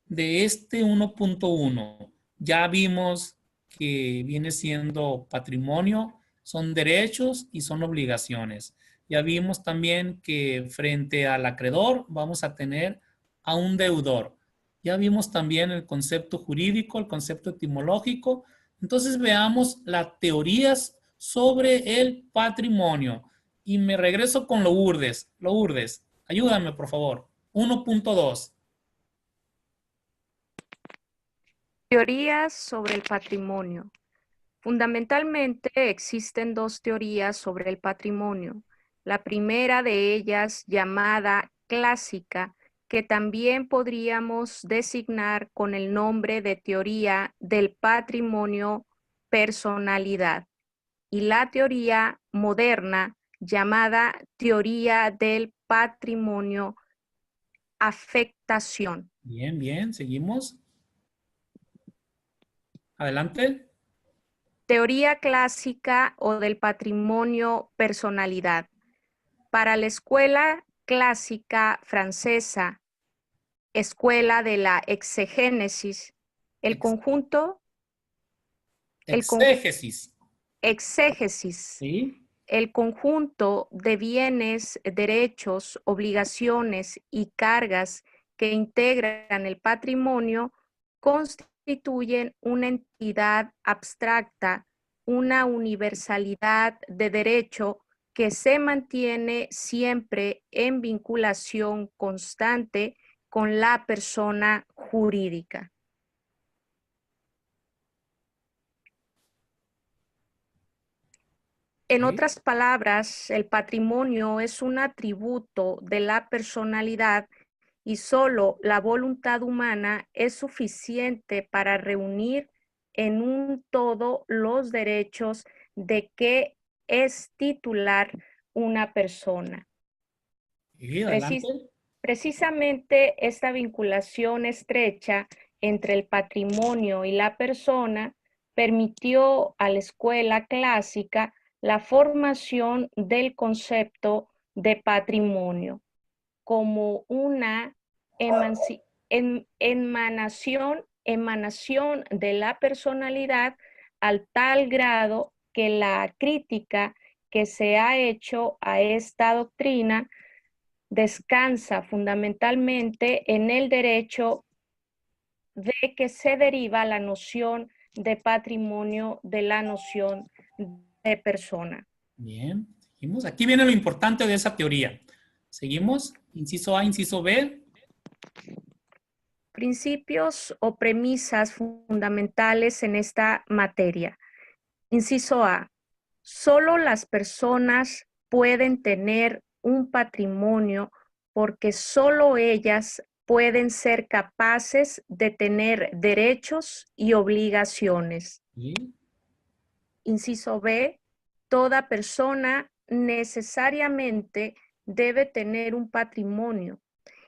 de este 1.1. Ya vimos que viene siendo patrimonio, son derechos y son obligaciones. Ya vimos también que frente al acreedor vamos a tener a un deudor. Ya vimos también el concepto jurídico, el concepto etimológico. Entonces veamos las teorías sobre el patrimonio. Y me regreso con Lourdes. Lourdes, ayúdame por favor. 1.2. Teorías sobre el patrimonio. Fundamentalmente existen dos teorías sobre el patrimonio. La primera de ellas, llamada clásica, que también podríamos designar con el nombre de teoría del patrimonio personalidad. Y la teoría moderna, llamada teoría del patrimonio afectación. Bien, bien, seguimos. Adelante. Teoría clásica o del patrimonio personalidad. Para la escuela clásica francesa, escuela de la exegénesis, el conjunto, Exégesis. exégesis, ¿Sí? el conjunto de bienes, derechos, obligaciones y cargas que integran el patrimonio constituyen una entidad abstracta, una universalidad de derecho que se mantiene siempre en vinculación constante con la persona jurídica. En otras palabras, el patrimonio es un atributo de la personalidad y solo la voluntad humana es suficiente para reunir en un todo los derechos de que es titular una persona. Sí, adelante. Precisamente esta vinculación estrecha entre el patrimonio y la persona permitió a la escuela clásica la formación del concepto de patrimonio como una emanación de la personalidad al tal grado que la crítica que se ha hecho a esta doctrina descansa fundamentalmente en el derecho de que se deriva la noción de patrimonio de la noción de persona. Bien, seguimos. Aquí viene lo importante de esa teoría. Seguimos. Inciso A, inciso B. Principios o premisas fundamentales en esta materia. Inciso A. Solo las personas pueden tener un patrimonio porque solo ellas pueden ser capaces de tener derechos y obligaciones. ¿Sí? Inciso B. Toda persona necesariamente debe tener un patrimonio.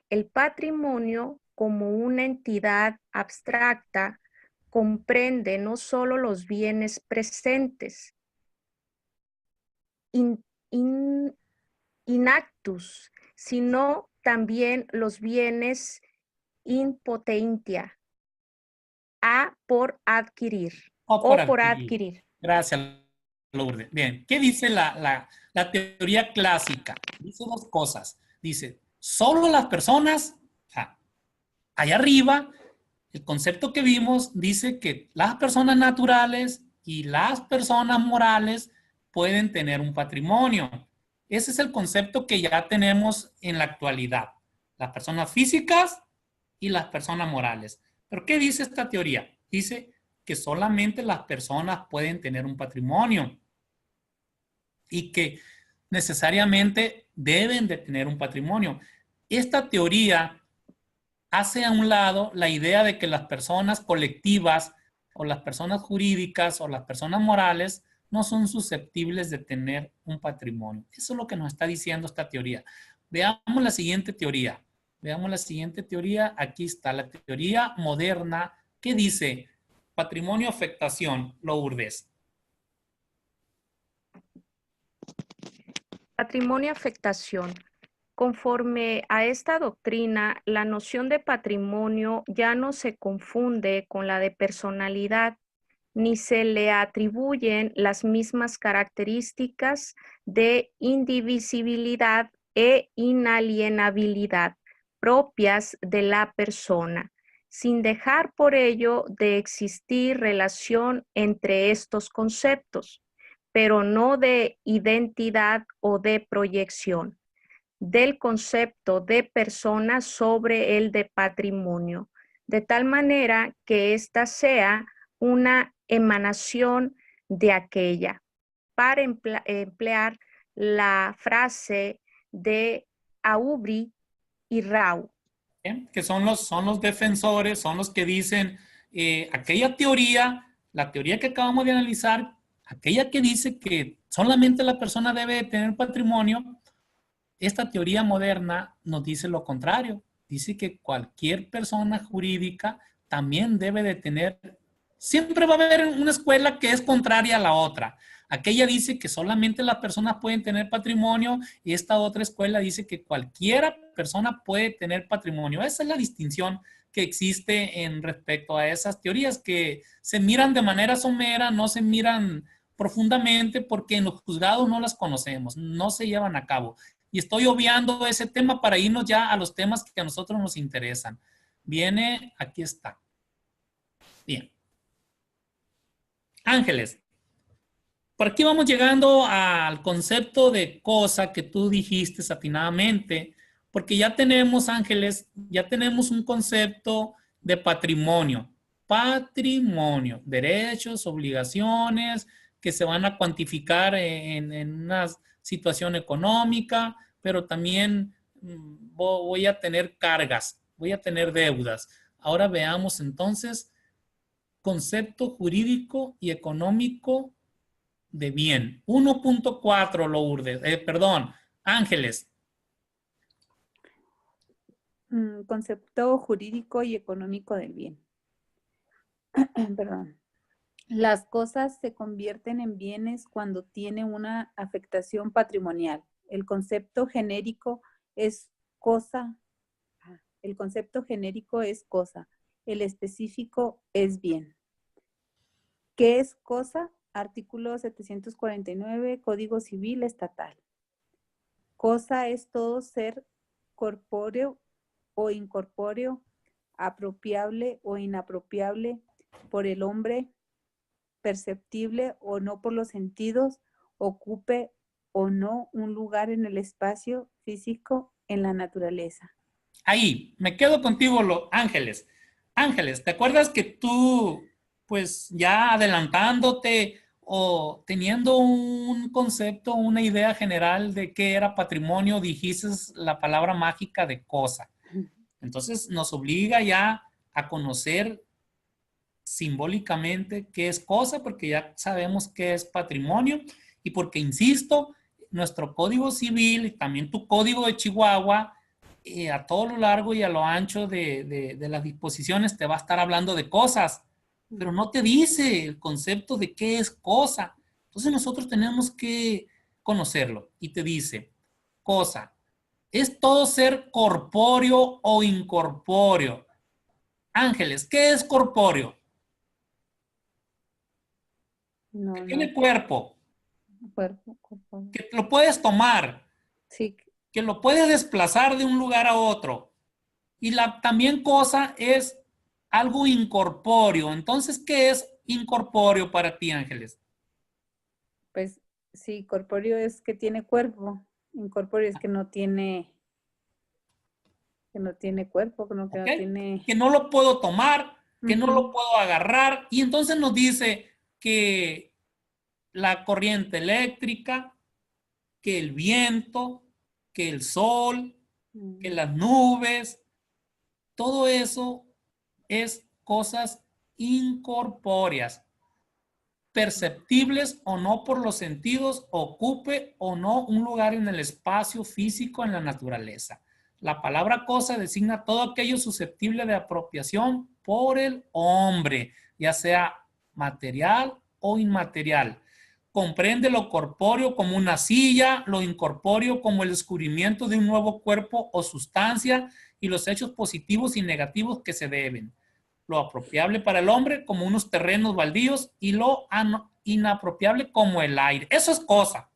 El patrimonio, como una entidad abstracta, comprende no solo los bienes presentes, in- in- inactus, sino también los bienes in potentia, a por adquirir O por o por adquirir. adquirir. Gracias, Lourdes. Bien, ¿qué dice la teoría clásica? Dice dos cosas. Dice, solo las personas, o sea, allá arriba, el concepto que vimos dice que las personas naturales y las personas morales pueden tener un patrimonio. Ese es el concepto que ya tenemos en la actualidad. Las personas físicas y las personas morales. ¿Pero qué dice esta teoría? Dice que solamente las personas pueden tener un patrimonio y que necesariamente deben de tener un patrimonio. Esta teoría hace a un lado la idea de que las personas colectivas o las personas jurídicas o las personas morales no son susceptibles de tener un patrimonio. Eso es lo que nos está diciendo esta teoría. Veamos la siguiente teoría. Veamos la siguiente teoría. Aquí está la teoría moderna que dice patrimonio afectación, Lourdes. Patrimonio afectación. Conforme a esta doctrina, la noción de patrimonio ya no se confunde con la de personalidad, ni se le atribuyen las mismas características de indivisibilidad e inalienabilidad propias de la persona, sin dejar por ello de existir relación entre estos conceptos, pero no de identidad o de proyección del concepto de persona sobre el de patrimonio, de tal manera que ésta sea una emanación de aquella. Para emplear la frase de Aubry y Rau. Que son los defensores, son los que dicen aquella teoría, la teoría que acabamos de analizar, aquella que dice que solamente la persona debe tener patrimonio. Esta teoría moderna nos dice lo contrario. Dice que cualquier persona jurídica también debe de tener, siempre va a haber una escuela que es contraria a la otra. Aquella dice que solamente las personas pueden tener patrimonio y esta otra escuela dice que cualquier persona puede tener patrimonio. Esa es la distinción que existe en respecto a esas teorías que se miran de manera somera, no se miran profundamente porque en los juzgados no las conocemos, no se llevan a cabo. Y estoy obviando ese tema para irnos ya a los temas que a nosotros nos interesan. Viene, aquí está. Bien. Ángeles, por aquí vamos llegando al concepto de cosa que tú dijiste atinadamente, porque ya tenemos, Ángeles, ya tenemos un concepto de patrimonio. Patrimonio, derechos, obligaciones que se van a cuantificar en una situación económica, pero también voy a tener cargas, voy a tener deudas. Ahora veamos entonces concepto jurídico y económico de bien. 1.4, Lourdes, perdón, Ángeles. Concepto jurídico y económico del bien. Perdón. Las cosas se convierten en bienes cuando tienen una afectación patrimonial. El concepto genérico es cosa. El concepto genérico es cosa. El específico es bien. ¿Qué es cosa? Artículo 749, Código Civil Estatal. Cosa es todo ser corpóreo o incorpóreo, apropiable o inapropiable por el hombre, perceptible o no por los sentidos, ocupe o no un lugar en el espacio físico en la naturaleza. Ahí, me quedo contigo, Ángeles. Ángeles, ¿te acuerdas que tú, pues ya adelantándote o teniendo un concepto, una idea general de qué era patrimonio, dijiste la palabra mágica de cosa? Entonces nos obliga ya a conocer simbólicamente qué es cosa, porque ya sabemos qué es patrimonio y porque, insisto, nuestro Código Civil y también tu Código de Chihuahua, a todo lo largo y a lo ancho de las disposiciones te va a estar hablando de cosas, pero no te dice el concepto de qué es cosa. Entonces nosotros tenemos que conocerlo. Y te dice, cosa, ¿es todo ser corpóreo o incorpóreo? Ángeles, ¿qué es corpóreo? No, Que no, tiene cuerpo, cuerpo. que lo puedes tomar, Sí, que lo puedes desplazar de un lugar a otro. Y también cosa es algo incorpóreo. Entonces, ¿qué es incorpóreo para ti, Ángeles? pues sí, corpóreo es que tiene cuerpo, incorpóreo es que no tiene cuerpo, que no ¿Okay? tiene... Que no lo puedo tomar, que no lo Ujú. puedo agarrar. Y entonces nos dice que la corriente eléctrica, que el viento, que el sol, que las nubes, todo eso es cosas incorpóreas, perceptibles o no por los sentidos, ocupe o no un lugar en el espacio físico en la naturaleza. La palabra cosa designa todo aquello susceptible de apropiación por el hombre, ya sea material o inmaterial. Comprende lo corpóreo como una silla, lo incorpóreo como el descubrimiento de un nuevo cuerpo o sustancia y los hechos positivos y negativos que se deben. Lo apropiable para el hombre como unos terrenos baldíos y lo inapropiable como el aire. Eso es cosa.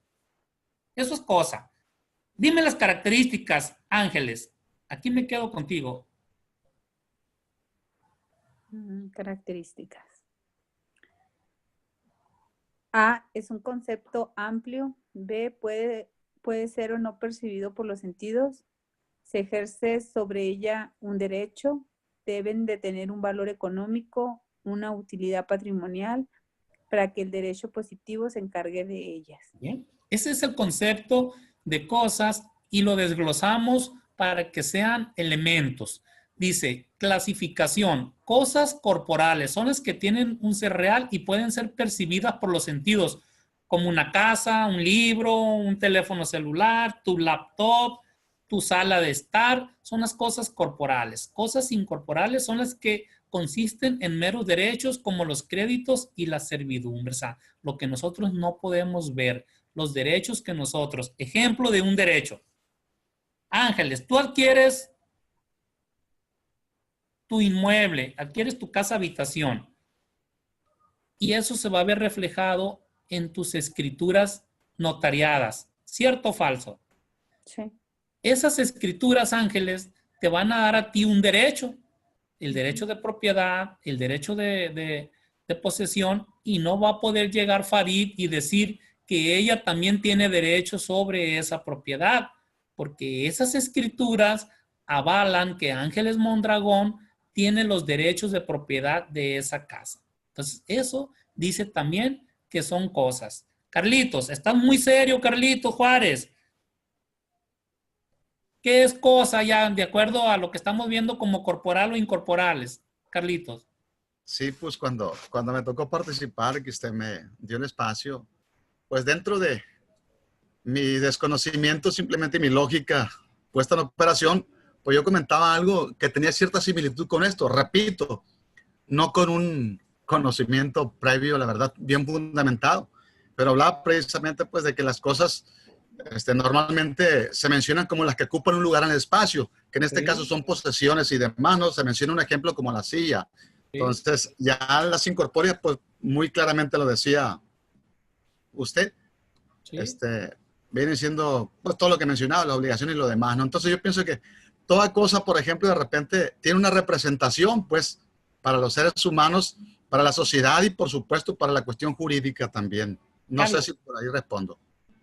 Eso es cosa. Dime las características, Ángeles. Aquí me quedo contigo. Características. A, es un concepto amplio. B, puede ser o no percibido por los sentidos. Se ejerce sobre ella un derecho. Deben de tener un valor económico, una utilidad patrimonial, para que el derecho positivo se encargue de ellas. Bien. Ese es el concepto de cosas y lo desglosamos para que sean elementos. Dice, clasificación, cosas corporales, son las que tienen un ser real y pueden ser percibidas por los sentidos, como una casa, un libro, un teléfono celular, tu laptop, tu sala de estar, son las cosas corporales. Cosas incorporales son las que consisten en meros derechos como los créditos y las servidumbres, o sea, lo que nosotros no podemos ver, los derechos que nosotros, ejemplo de un derecho. Ángeles, tú adquieres tu inmueble, adquieres tu casa habitación y eso se va a ver reflejado en tus escrituras notariadas, ¿cierto o falso? Sí. Esas escrituras, Ángeles, te van a dar a ti un derecho, el derecho de propiedad, el derecho de posesión, y no va a poder llegar Farid y decir que ella también tiene derecho sobre esa propiedad, porque esas escrituras avalan que Ángeles Mondragón tiene los derechos de propiedad de esa casa. Entonces, eso dice también que son cosas. Carlitos, estás muy serio, Carlitos Juárez. ¿Qué es cosa ya de acuerdo a lo que estamos viendo como corporal o incorporales, Carlitos? Sí, pues cuando me tocó participar, que usted me dio el espacio, pues dentro de mi desconocimiento, simplemente mi lógica puesta en operación, pues yo comentaba algo que tenía cierta similitud con esto. Repito, no con un conocimiento previo, la verdad, bien fundamentado, pero hablaba precisamente pues de que las cosas normalmente se mencionan como las que ocupan un lugar en el espacio, que en este caso son posesiones y demás, ¿no? Se menciona un ejemplo como la silla. Entonces, ya las incorpóreas, pues muy claramente lo decía usted, viene siendo pues todo lo que mencionaba, las obligaciones y lo demás, ¿no? Entonces yo pienso que toda cosa, por ejemplo, de repente tiene una representación, pues, para los seres humanos, para la sociedad y, por supuesto, para la cuestión jurídica también. No Carlos, sé si por ahí respondo.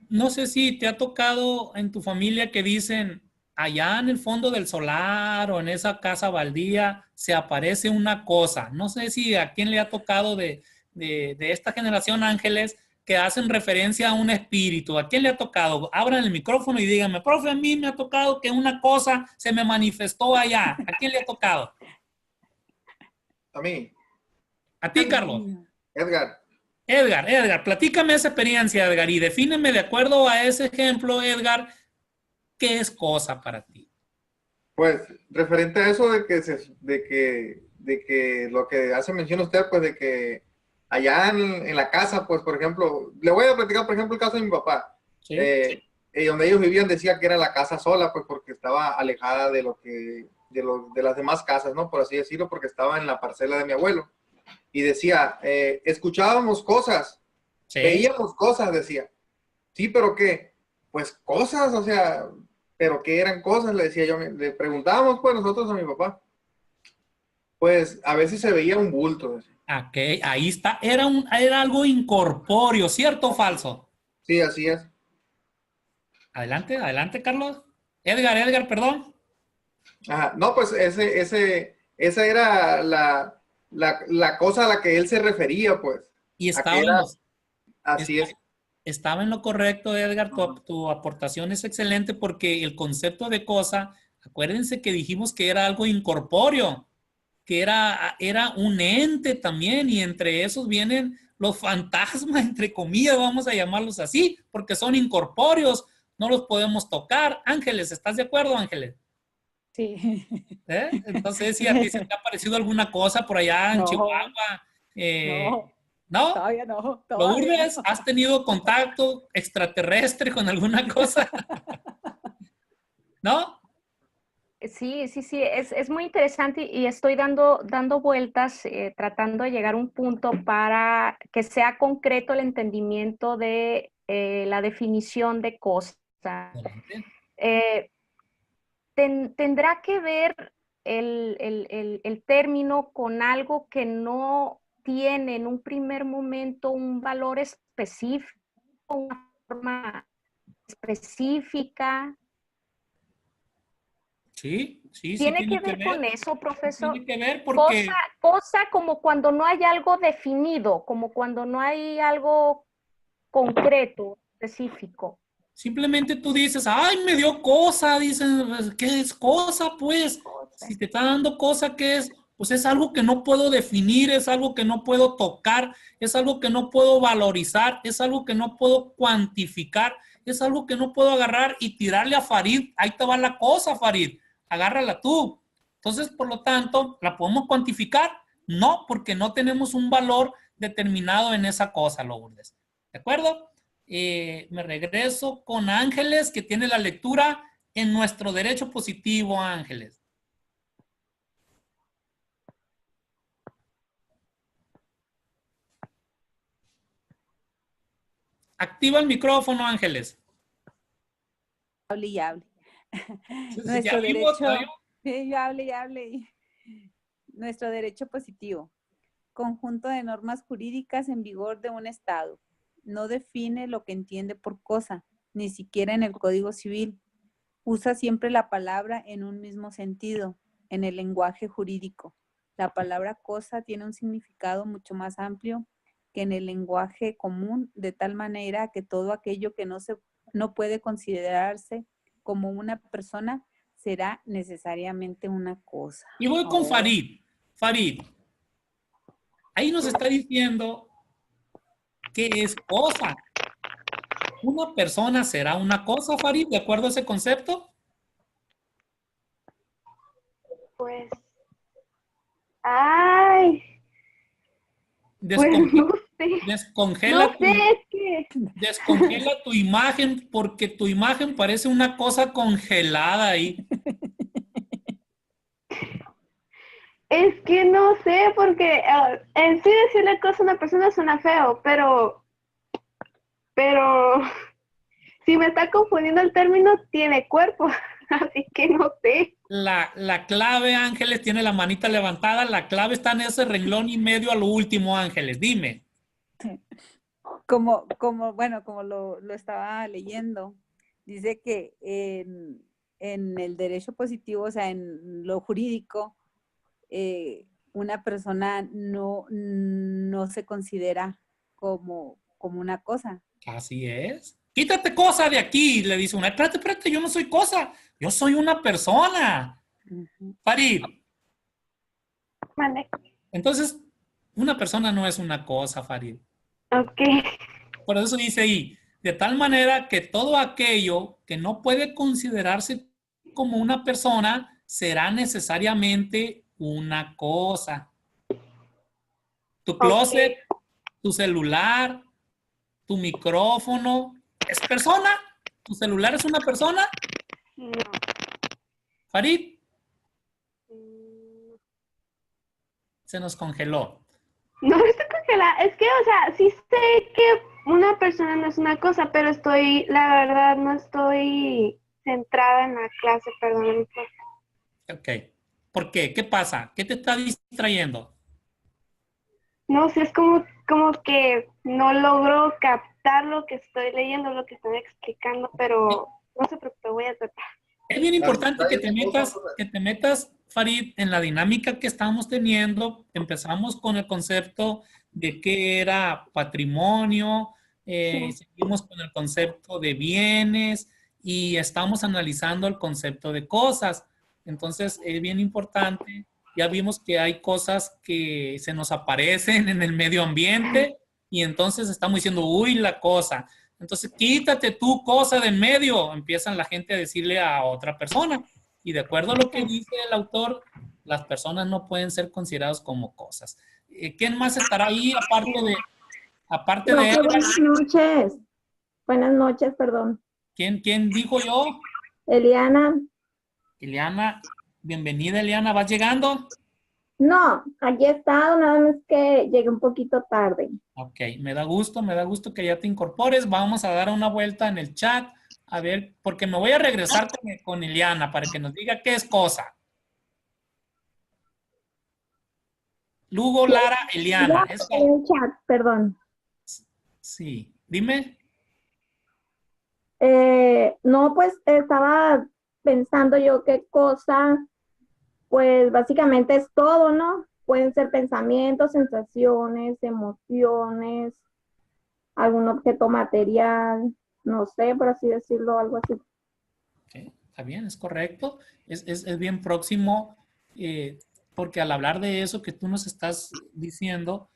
no sé si te ha tocado en tu familia que dicen, allá en el fondo del solar o en esa casa baldía se aparece una cosa. No sé si a quién le ha tocado de esta generación, Ángeles, que hacen referencia a un espíritu. ¿A quién le ha tocado? Abran el micrófono y díganme, profe, a mí me ha tocado que una cosa se me manifestó allá. ¿A quién le ha tocado? A mí. ¿A ti, Carlos? Edgar. Edgar, platícame esa experiencia, Edgar, y defíneme de acuerdo a ese ejemplo, Edgar, ¿qué es cosa para ti? Pues, referente a eso de que lo que hace mención usted, pues, de que allá en la casa, pues, por ejemplo, le voy a platicar, por ejemplo, el caso de mi papá. Sí. Donde ellos vivían decía que era la casa sola, pues porque estaba alejada de de las demás casas, ¿no? Por así decirlo, porque estaba en la parcela de mi abuelo. Y decía, escuchábamos cosas, Sí. veíamos cosas, decía. Sí, pero ¿qué? Pues cosas, o sea, pero ¿qué eran cosas? Le decía yo, le preguntábamos pues nosotros a mi papá. Pues a veces se veía un bulto. Decía. Ok, ahí está. Era algo incorpóreo, ¿cierto o falso? Sí, así es. Adelante, adelante, Carlos. Edgar, perdón. Ajá. No, pues esa era la cosa a la que él se refería, pues. Y A estaba que en era, los, así es. estaba en lo correcto, Edgar. Tu aportación es excelente porque el concepto de cosa, acuérdense que dijimos que era algo incorpóreo, que era un ente también, y entre esos vienen los fantasmas, entre comillas, vamos a llamarlos así, porque son incorpóreos, no los podemos tocar. Ángeles, ¿estás de acuerdo, Ángeles? Sí. Entonces, si a ti se te ha parecido alguna cosa por allá en No, Chihuahua, no, ¿no? todavía no, todavía Lourdes, no. ¿has tenido contacto extraterrestre con alguna cosa? ¿No? Sí, es muy interesante y estoy dando vueltas, tratando de llegar a un punto para que sea concreto el entendimiento de la definición de cosa. Adelante. ¿Tendrá que ver el término con algo que no tiene en un primer momento un valor específico, una forma específica? Sí, ¿Tiene que tiene que ver con ver. eso, profesor? Tiene que ver porque Cosa como cuando no hay algo definido, como cuando no hay algo concreto, específico. simplemente tú dices, ay, me dio cosa, dicen, ¿qué es cosa? Pues, si te está dando cosa, ¿qué es? Pues es algo que no puedo definir, es algo que no puedo tocar, es algo que no puedo valorizar, es algo que no puedo cuantificar, es algo que no puedo agarrar y tirarle a Farid. Ahí te va la cosa, Farid, agárrala tú. Entonces, por lo tanto, ¿la podemos cuantificar? No, porque no tenemos un valor determinado en esa cosa, Lourdes. ¿De acuerdo? Me regreso con Ángeles, que tiene la lectura en nuestro derecho positivo, Ángeles. Activa el micrófono, Ángeles. Hable y hable. ¿Ya Nuestro vimos? derecho, sí, yo hable y hable. Nuestro derecho positivo. Conjunto de normas jurídicas en vigor de un Estado. No define lo que entiende por cosa, ni siquiera en el Código Civil. Usa siempre la palabra en un mismo sentido, en el lenguaje jurídico. La palabra cosa tiene un significado mucho más amplio que en el lenguaje común, de tal manera que todo aquello que no puede considerarse como una persona será necesariamente una cosa. Y voy con Farid. Farid, ahí nos está diciendo qué es cosa. ¿Una persona será una cosa, Farid, de acuerdo a ese concepto? Pues, ay, pues no sé. Descongela, No sé, es que descongela tu imagen, porque tu imagen parece una cosa congelada ahí. no sé, porque en sí decirle cosa a una persona suena feo, pero si me está confundiendo el término, tiene cuerpo, así que no sé. La clave, Ángeles, tiene la manita levantada. La clave está en ese renglón y medio a lo último, Ángeles. Dime. Como lo estaba leyendo, dice que en el derecho positivo, o sea, en lo jurídico, una persona no se considera como una cosa. Así es. Quítate cosa de aquí, le dice una. Espérate, yo no soy cosa. Yo soy una persona. Farid. Mande. Entonces, una persona no es una cosa, Farid. Ok. Por eso dice ahí, de tal manera que todo aquello que no puede considerarse como una persona será necesariamente una cosa. Tu closet, tu celular, tu micrófono, ¿Es persona? ¿Tu celular es una persona? No. Farid, Mm, se nos congeló. No estoy congelada. Es que, o sea, sí sé que una persona no es una cosa, pero la verdad, no estoy centrada en la clase, perdón. Ok. ¿Por qué? ¿Qué pasa? ¿Qué te está distrayendo? No sé, es como que no logro captar lo que estoy leyendo, lo que están explicando, pero no se preocupe, voy a tratar. Es bien importante que te metas, Farid, en la dinámica que estamos teniendo. Empezamos con el concepto de qué era patrimonio, Sí. seguimos con el concepto de bienes y estamos analizando el concepto de cosas. Entonces, es bien importante. Ya vimos que hay cosas que se nos aparecen en el medio ambiente y entonces estamos diciendo, uy, la cosa. Entonces, quítate tu cosa de en medio, empiezan la gente a decirle a otra persona. Y de acuerdo a lo que dice el autor, las personas no pueden ser consideradas como cosas. ¿Quién más estará ahí aparte de Profe, él? buenas noches. Buenas noches, perdón. ¿Quién dijo yo? Eliana. Eliana, bienvenida Eliana, ¿vas llegando? No, aquí he estado, nada más que llegué un poquito tarde. Ok, me da gusto que ya te incorpores. Vamos a dar una vuelta en el chat, a ver, porque me voy a regresar con Eliana para que nos diga qué es cosa. Lugo, Lara, Eliana. Ya, en el chat, perdón. Sí, dime. No, pues estaba pensando yo qué cosa, pues básicamente es todo, ¿no? Pueden ser pensamientos, sensaciones, emociones, algún objeto material, no sé, por así decirlo, algo así. Ok, está bien, es correcto. Es bien próximo, porque al hablar de eso que tú nos estás diciendo,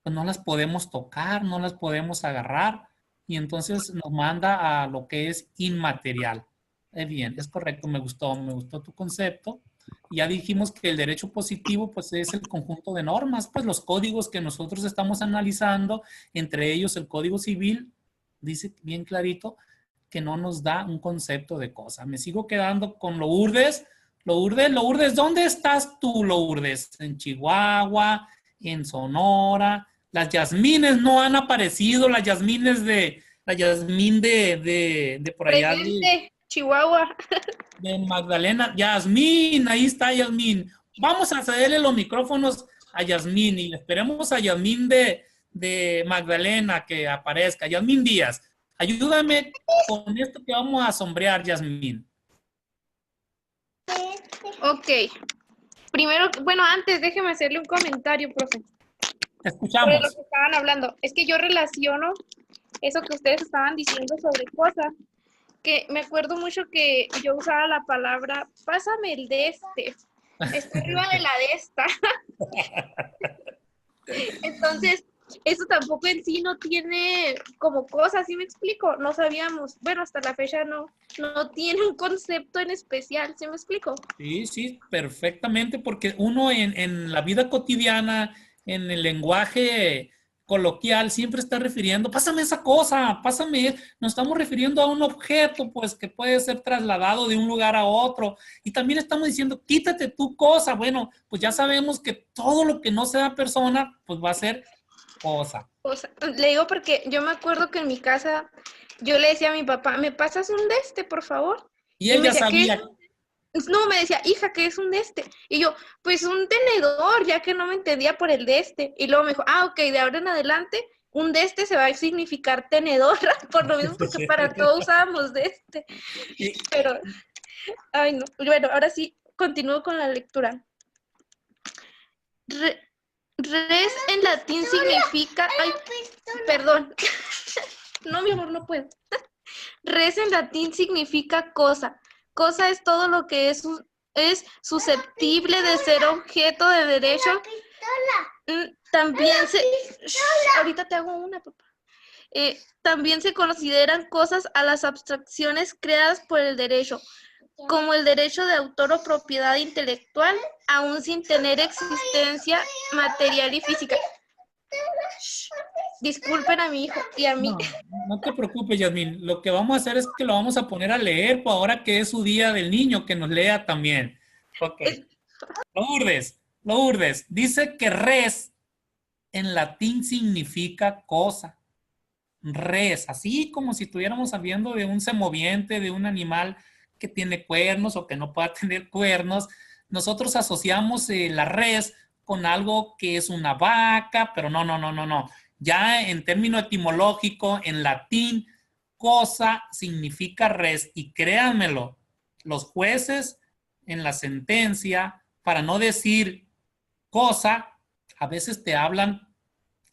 pues no las podemos tocar, no las podemos agarrar, y entonces nos manda a lo que es inmaterial. Bien, es correcto, me gustó tu concepto. Ya dijimos que el derecho positivo pues es el conjunto de normas, pues los códigos que nosotros estamos analizando, entre ellos el Código Civil, dice bien clarito que no nos da un concepto de cosa. Me sigo quedando con Lourdes. Lourdes, ¿dónde estás tú, Lourdes? ¿En Chihuahua? ¿En Sonora? Las Yasmines no han aparecido, la Yasmín de por allá Presente, Chihuahua. de Magdalena. Yasmín, ahí está Yasmín. Vamos a cederle los micrófonos a Yasmín y esperemos a Yasmín de Magdalena que aparezca. Yasmín Díaz, ayúdame con esto que vamos a sombrear, Yasmín. Ok. Primero, bueno, antes déjeme hacerle un comentario, profe. Te Sobre escuchamos. lo que estaban hablando. Es que yo relaciono eso que ustedes estaban diciendo sobre cosas, que me acuerdo mucho que yo usaba la palabra, pásame el de este. Está arriba de la de esta. Entonces, eso tampoco en sí no tiene como cosas, ¿sí me explico? No sabíamos, bueno, hasta la fecha no tiene un concepto en especial, ¿sí me explico? Sí, perfectamente, porque uno en la vida cotidiana, en el lenguaje coloquial, siempre está refiriendo, pásame esa cosa, nos estamos refiriendo a un objeto, pues, que puede ser trasladado de un lugar a otro, y también estamos diciendo, quítate tu cosa. Bueno, pues ya sabemos que todo lo que no sea persona, pues va a ser cosa. O sea, le digo porque yo me acuerdo que en mi casa yo le decía a mi papá, ¿me pasas un de este, por favor? Y él me ya decía, ¿qué sabía. es? No, me decía, hija, ¿qué es un de este? Y yo, pues un tenedor, ya que no me entendía por el de este. Y luego me dijo, ok, de ahora en adelante, un de este se va a significar tenedor, por lo mismo, porque para todo usábamos de este. Pero, ay, no. Bueno, ahora sí, continúo con la lectura. Res en latín significa... Ay, perdón. No, mi amor, no puedo. Res en latín significa cosa. Cosa es todo lo que es susceptible de ser objeto de derecho. También se... Ahorita te hago una, papá. También se consideran cosas a las abstracciones creadas por el derecho, como el derecho de autor o propiedad intelectual, aún sin tener existencia material y física. Disculpen a mi hijo y a mí. No, no te preocupes, Yasmín. Lo que vamos a hacer es que lo vamos a poner a leer, pues ahora que es su día del niño, que nos lea también. Ok. Lourdes, dice que res en latín significa cosa. Res, así como si estuviéramos hablando de un semoviente, de un animal que tiene cuernos o que no pueda tener cuernos. Nosotros asociamos la res con algo que es una vaca, pero no. Ya en término etimológico, en latín, cosa significa res. Y créanmelo, los jueces en la sentencia, para no decir cosa, a veces te hablan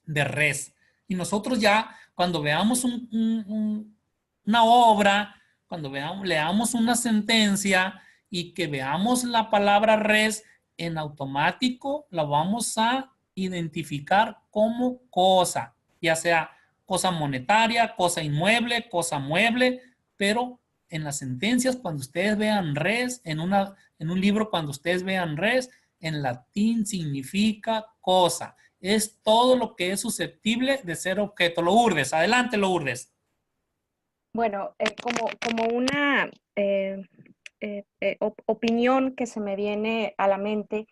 de res. Y nosotros ya, cuando veamos una obra, cuando leamos una sentencia y que veamos la palabra res, en automático la vamos a identificar como cosa, ya sea cosa monetaria, cosa inmueble, cosa mueble, pero en las sentencias, cuando ustedes vean res, en un libro, cuando ustedes vean res, en latín significa cosa. Es todo lo que es susceptible de ser objeto. Lourdes, adelante, Lourdes. Bueno, como una opinión que se me viene a la mente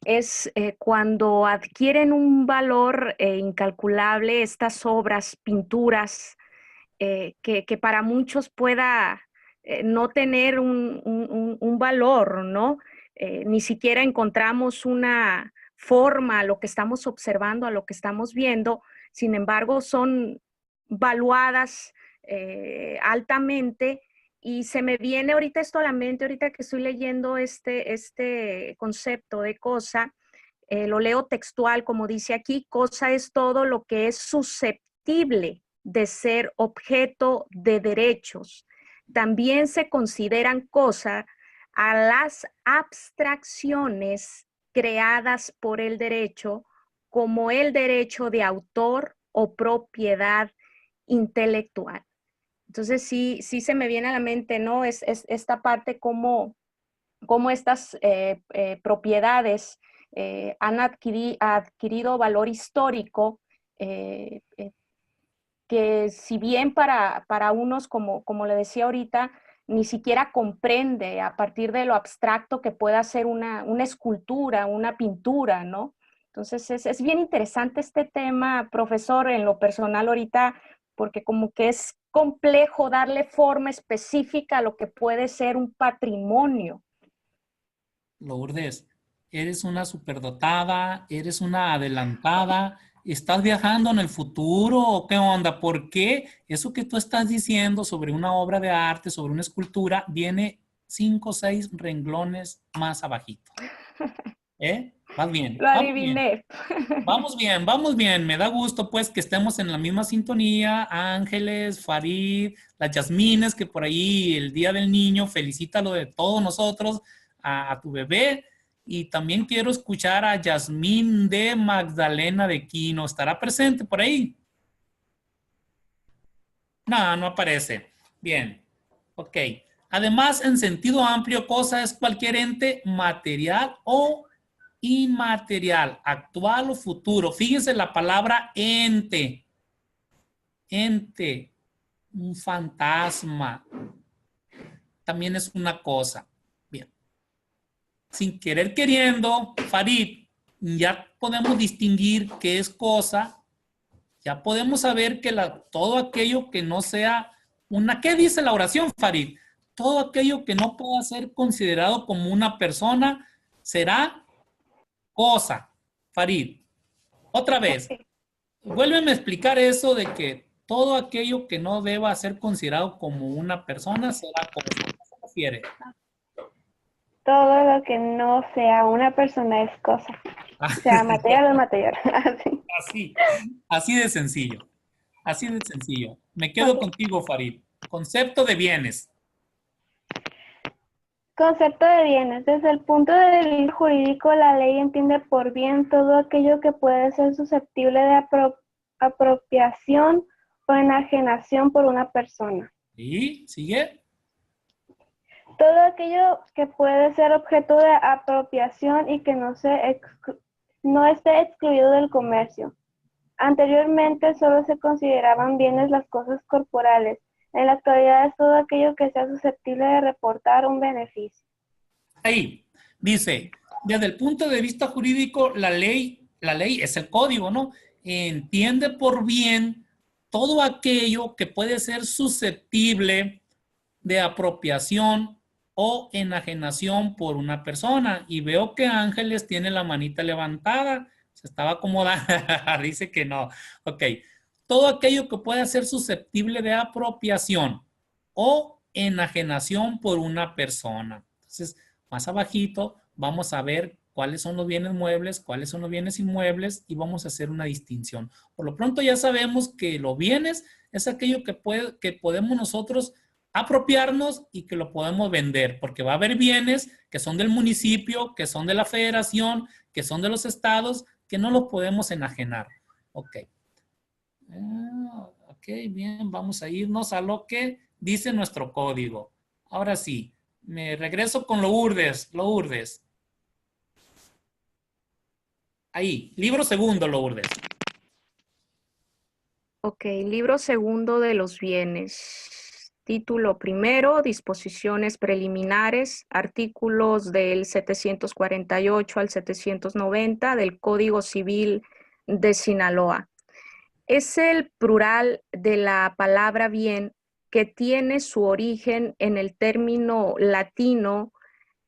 es cuando adquieren un valor incalculable estas obras, pinturas, que para muchos pueda no tener un valor, ¿no? Ni siquiera encontramos una forma a lo que estamos observando, a lo que estamos viendo, sin embargo son valuadas altamente. Y se me viene ahorita esto a la mente, ahorita que estoy leyendo este concepto de cosa, lo leo textual, como dice aquí, cosa es todo lo que es susceptible de ser objeto de derechos. También se consideran cosa a las abstracciones creadas por el derecho, como el derecho de autor o propiedad intelectual. Entonces sí se me viene a la mente, ¿no? Es esta parte como estas propiedades han adquirido valor histórico, que si bien para unos, como le decía ahorita, ni siquiera comprende a partir de lo abstracto que pueda ser una escultura, una pintura, ¿no? Entonces es bien interesante este tema, profesor, en lo personal ahorita, porque como que es complejo darle forma específica a lo que puede ser un patrimonio. Lourdes, eres una superdotada, eres una adelantada, ¿estás viajando en el futuro o qué onda? ¿Por qué eso que tú estás diciendo sobre una obra de arte, sobre una escultura, viene 5 o 6 renglones más abajito? Vas bien. Lo adiviné. Vamos bien. Me da gusto pues que estemos en la misma sintonía. Ángeles, Farid, las Yasmines, que por ahí el Día del Niño, felicítalo de todos nosotros a tu bebé. Y también quiero escuchar a Yasmín de Magdalena de Quino. ¿Estará presente por ahí? No aparece. Bien. Ok. Además, en sentido amplio, cosa es cualquier ente material o inmaterial, actual o futuro. Fíjense la palabra ente. Ente, un fantasma. También es una cosa. Bien. Sin querer queriendo, Farid, ya podemos distinguir qué es cosa. Ya podemos saber que todo aquello que no sea una... ¿Qué dice la oración, Farid? Todo aquello que no pueda ser considerado como una persona será cosa. Farid, otra vez, vuélveme a explicar eso de que todo aquello que no deba ser considerado como una persona será cosa. ¿A qué se refiere? Todo lo que no sea una persona es cosa. O sea, material es material. Así de sencillo. Así de sencillo. Me quedo contigo, Farid. Concepto de bienes. Concepto de bienes. Desde el punto de vista jurídico, la ley entiende por bien todo aquello que puede ser susceptible de apropiación o enajenación por una persona. ¿Y sigue? Todo aquello que puede ser objeto de apropiación y que no esté excluido del comercio. Anteriormente solo se consideraban bienes las cosas corporales. En la actualidad es todo aquello que sea susceptible de reportar un beneficio. Ahí dice, desde el punto de vista jurídico, la ley es el código, ¿no? Entiende por bien todo aquello que puede ser susceptible de apropiación o enajenación por una persona. Y veo que Ángeles tiene la manita levantada, se estaba acomodando, dice que no. Ok, todo aquello que pueda ser susceptible de apropiación o enajenación por una persona. Entonces, más abajito vamos a ver cuáles son los bienes muebles, cuáles son los bienes inmuebles y vamos a hacer una distinción. Por lo pronto ya sabemos que los bienes es aquello que podemos nosotros apropiarnos y que lo podemos vender, porque va a haber bienes que son del municipio, que son de la federación, que son de los estados, que no los podemos enajenar. Ok. Ok, bien, vamos a irnos a lo que dice nuestro código. Ahora sí, me regreso con Lourdes. Lourdes. Ahí, libro segundo, Lourdes. Ok, libro segundo de los bienes. Título primero, disposiciones preliminares, artículos del 748 al 790 del Código Civil de Sinaloa. Es el plural de la palabra bien que tiene su origen en el término latino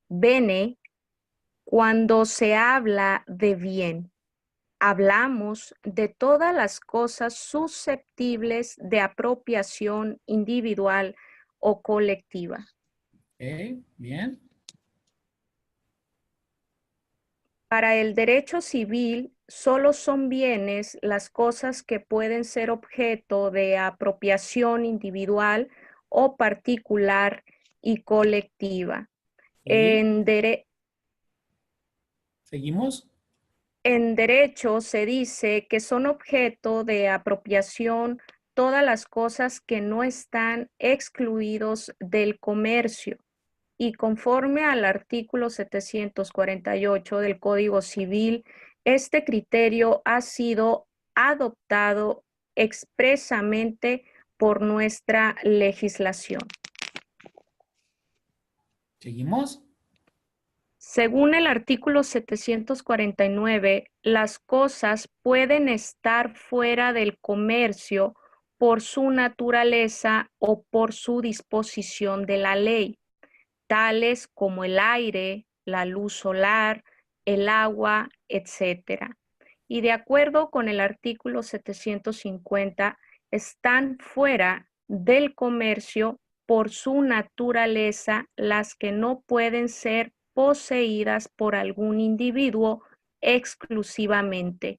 bene cuando se habla de bien. Hablamos de todas las cosas susceptibles de apropiación individual o colectiva. Bien. Para el derecho civil, solo son bienes las cosas que pueden ser objeto de apropiación individual o particular y colectiva. ¿Seguimos? En derecho se dice que son objeto de apropiación todas las cosas que no están excluidos del comercio y conforme al artículo 748 del Código Civil, este criterio ha sido adoptado expresamente por nuestra legislación. ¿Seguimos? Según el artículo 749, las cosas pueden estar fuera del comercio por su naturaleza o por su disposición de la ley, tales como el aire, la luz solar, el agua, etc. Y de acuerdo con el artículo 750, están fuera del comercio por su naturaleza las que no pueden ser poseídas por algún individuo exclusivamente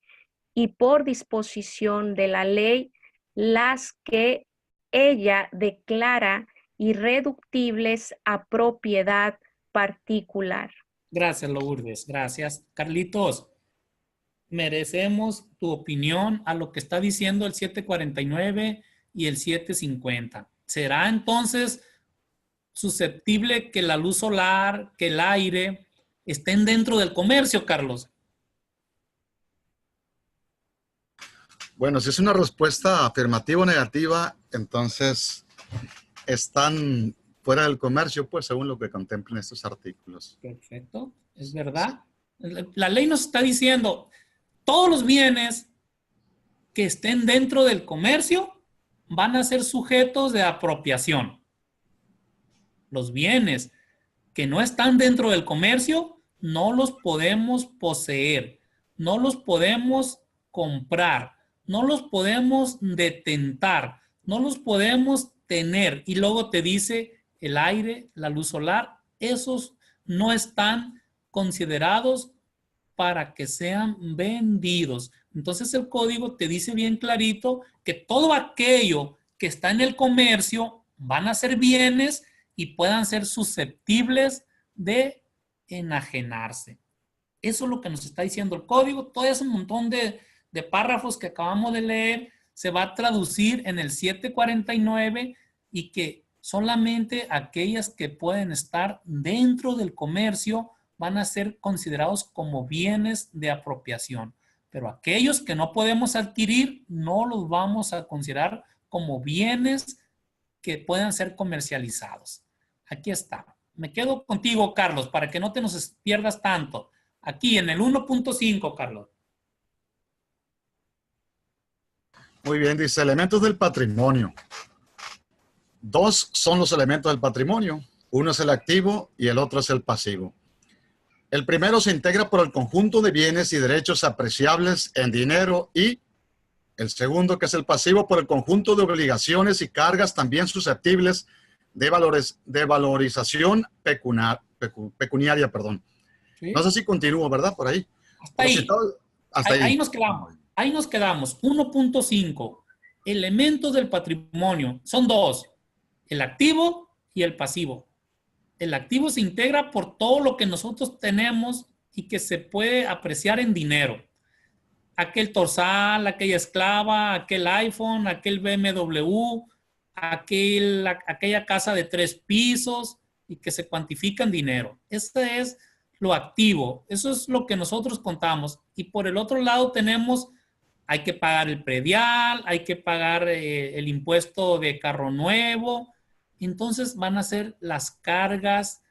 y por disposición de la ley las que ella declara irreductibles a propiedad particular. Gracias, Lourdes. Gracias. Carlitos, merecemos tu opinión a lo que está diciendo el 749 y el 750. ¿Será entonces susceptible que la luz solar, que el aire estén dentro del comercio, Carlos? Bueno, si es una respuesta afirmativa o negativa, entonces están fuera del comercio, pues según lo que contemplan estos artículos. Perfecto, es verdad. La ley nos está diciendo, todos los bienes que estén dentro del comercio van a ser sujetos de apropiación. Los bienes que no están dentro del comercio no los podemos poseer, no los podemos comprar, no los podemos detentar, no los podemos tener. Y luego te dice el aire, la luz solar, esos no están considerados para que sean vendidos. Entonces el código te dice bien clarito que todo aquello que está en el comercio van a ser bienes y puedan ser susceptibles de enajenarse. Eso es lo que nos está diciendo el código. Todo ese montón de párrafos que acabamos de leer se va a traducir en el 749 y que solamente aquellas que pueden estar dentro del comercio van a ser considerados como bienes de apropiación. Pero aquellos que no podemos adquirir, no los vamos a considerar como bienes que puedan ser comercializados. Aquí está. Me quedo contigo, Carlos, para que no te nos pierdas tanto. Aquí en el 1.5, Carlos. Muy bien, dice elementos del patrimonio. Dos son los elementos del patrimonio. Uno es el activo y el otro es el pasivo. El primero se integra por el conjunto de bienes y derechos apreciables en dinero y el segundo, que es el pasivo, por el conjunto de obligaciones y cargas también susceptibles de valorización pecuniaria. ¿Sí? No sé si continúo, ¿verdad? Por ahí. Hasta ahí. Hasta ahí. Ahí nos quedamos. Ahí nos quedamos. 1.5. Elementos del patrimonio. Son dos. El activo y el pasivo. El activo se integra por todo lo que nosotros tenemos y que se puede apreciar en dinero. Aquel torsal, aquella esclava, aquel iPhone, aquel BMW, aquella casa de 3 pisos y que se cuantifica en dinero. Este es lo activo. Eso es lo que nosotros contamos. Y por el otro lado tenemos, hay que pagar el predial, hay que pagar el impuesto de carro nuevo. Entonces van a ser las cargas,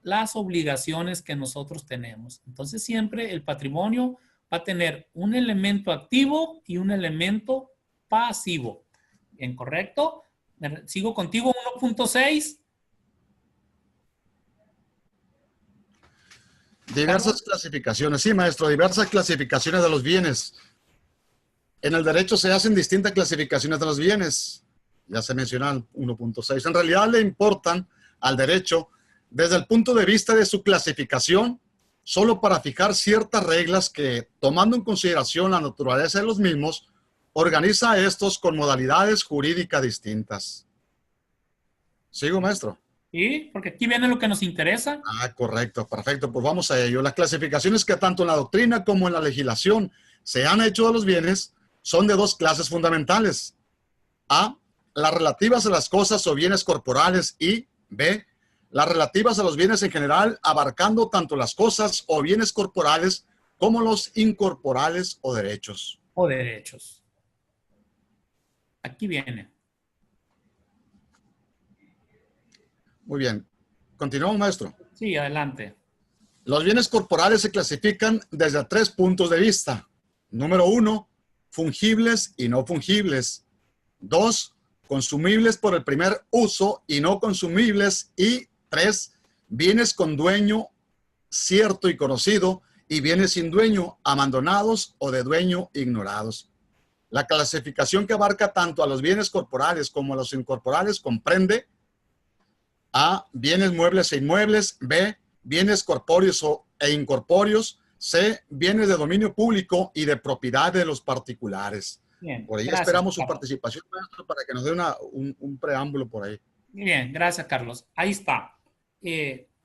las obligaciones que nosotros tenemos. Entonces siempre el patrimonio va a tener un elemento activo y un elemento pasivo. Bien, ¿correcto? Sigo contigo, 1.6. Diversas clasificaciones. Sí, maestro, diversas clasificaciones de los bienes. En el derecho se hacen distintas clasificaciones de los bienes. Ya se menciona 1.6. En realidad le importan al derecho desde el punto de vista de su clasificación, solo para fijar ciertas reglas que, tomando en consideración la naturaleza de los mismos, organiza a estos con modalidades jurídicas distintas. ¿Sigo, maestro? Sí, porque aquí viene lo que nos interesa. Ah, correcto, perfecto. Pues vamos a ello. Las clasificaciones que tanto en la doctrina como en la legislación se han hecho de los bienes son de dos clases fundamentales. A, las relativas a las cosas o bienes corporales y B, las relativas a los bienes en general, abarcando tanto las cosas o bienes corporales como los incorporales o derechos. O derechos. Aquí viene. Muy bien. Continuamos, maestro. Sí, adelante. Los bienes corporales se clasifican desde 3 puntos de vista. Número 1, fungibles y no fungibles. 2, consumibles por el primer uso y no consumibles. Y 3, bienes con dueño cierto y conocido y bienes sin dueño, abandonados o de dueño ignorados. La clasificación que abarca tanto a los bienes corporales como a los incorporales comprende A, bienes muebles e inmuebles, B, bienes corpóreos e incorpóreos, C, bienes de dominio público y de propiedad de los particulares. Bien, por ahí gracias, esperamos su Carlos. participación, maestro, para que nos dé un preámbulo por ahí. Bien, gracias, Carlos. Ahí está.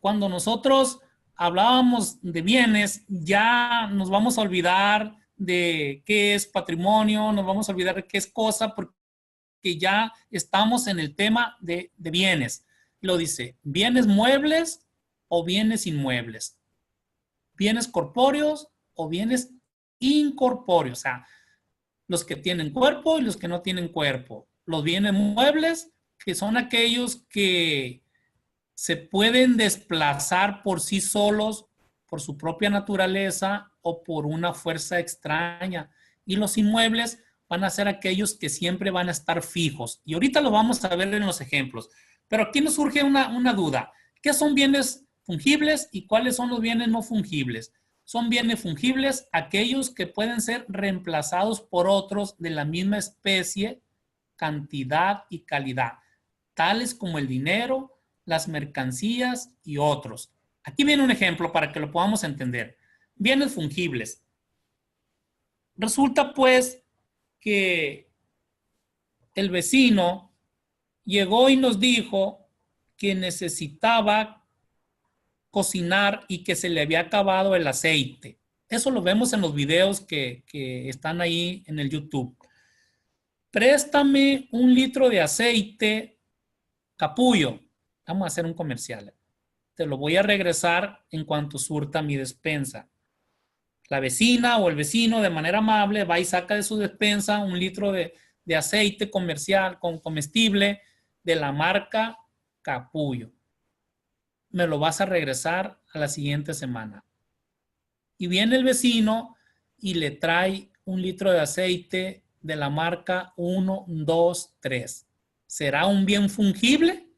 Cuando nosotros hablábamos de bienes, ya nos vamos a olvidar de qué es patrimonio, nos vamos a olvidar de qué es cosa, porque ya estamos en el tema de bienes. Lo dice, bienes muebles o bienes inmuebles, bienes corpóreos o bienes incorpóreos, o sea, los que tienen cuerpo y los que no tienen cuerpo. Los bienes muebles, que son aquellos que se pueden desplazar por sí solos, por su propia naturaleza o por una fuerza extraña. Y los inmuebles van a ser aquellos que siempre van a estar fijos. Y ahorita lo vamos a ver en los ejemplos. Pero aquí nos surge una duda. ¿Qué son bienes fungibles y cuáles son los bienes no fungibles? Son bienes fungibles aquellos que pueden ser reemplazados por otros de la misma especie, cantidad y calidad, tales como el dinero, las mercancías y otros. Aquí viene un ejemplo para que lo podamos entender. Bienes fungibles. Resulta pues que el vecino llegó y nos dijo que necesitaba cocinar y que se le había acabado el aceite. Eso lo vemos en los videos que están ahí en el YouTube. Préstame 1 litro de aceite capullo. Vamos a hacer un comercial. Te lo voy a regresar en cuanto surta mi despensa. La vecina o el vecino de manera amable va y saca de su despensa 1 litro de aceite comercial comestible de la marca Capullo. Me lo vas a regresar a la siguiente semana. Y viene el vecino y le trae 1 litro de aceite de la marca 1, 2, 3. ¿Será un bien fungible?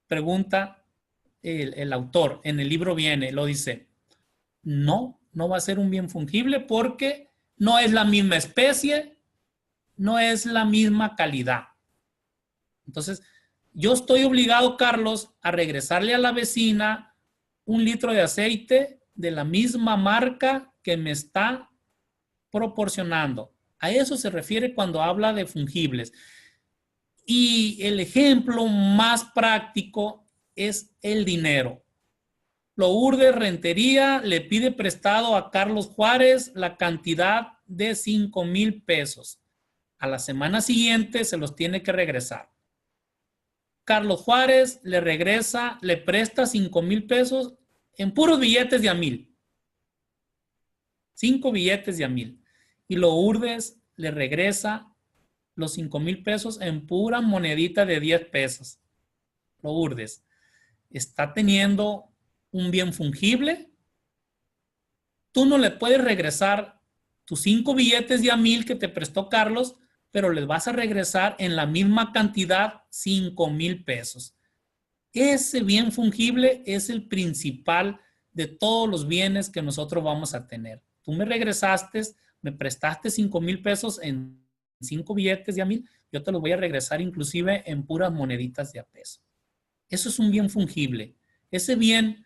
Pregunta el autor. En el libro viene, lo dice. No, no va a ser un bien fungible porque no es la misma especie, no es la misma calidad. Entonces, yo estoy obligado, Carlos, a regresarle a la vecina 1 litro de aceite de la misma marca que me está proporcionando. A eso se refiere cuando habla de fungibles. Y el ejemplo más práctico es el dinero. Lourdes Rentería le pide prestado a Carlos Juárez la cantidad de 5,000 pesos. A la semana siguiente se los tiene que regresar. Carlos Juárez le regresa, le presta 5,000 pesos en puros billetes de a 1,000. 5 billetes de a 1,000. Y Lourdes le regresa los 5,000 pesos en pura monedita de 10 pesos. Lourdes está teniendo un bien fungible. Tú no le puedes regresar tus 5 billetes de a 1,000 que te prestó Carlos, pero les vas a regresar en la misma cantidad 5,000 pesos. Ese bien fungible es el principal de todos los bienes que nosotros vamos a tener. Tú me regresaste, me prestaste 5,000 pesos en 5 billetes de a 1,000, yo te los voy a regresar inclusive en puras moneditas de a peso. Eso es un bien fungible. Ese bien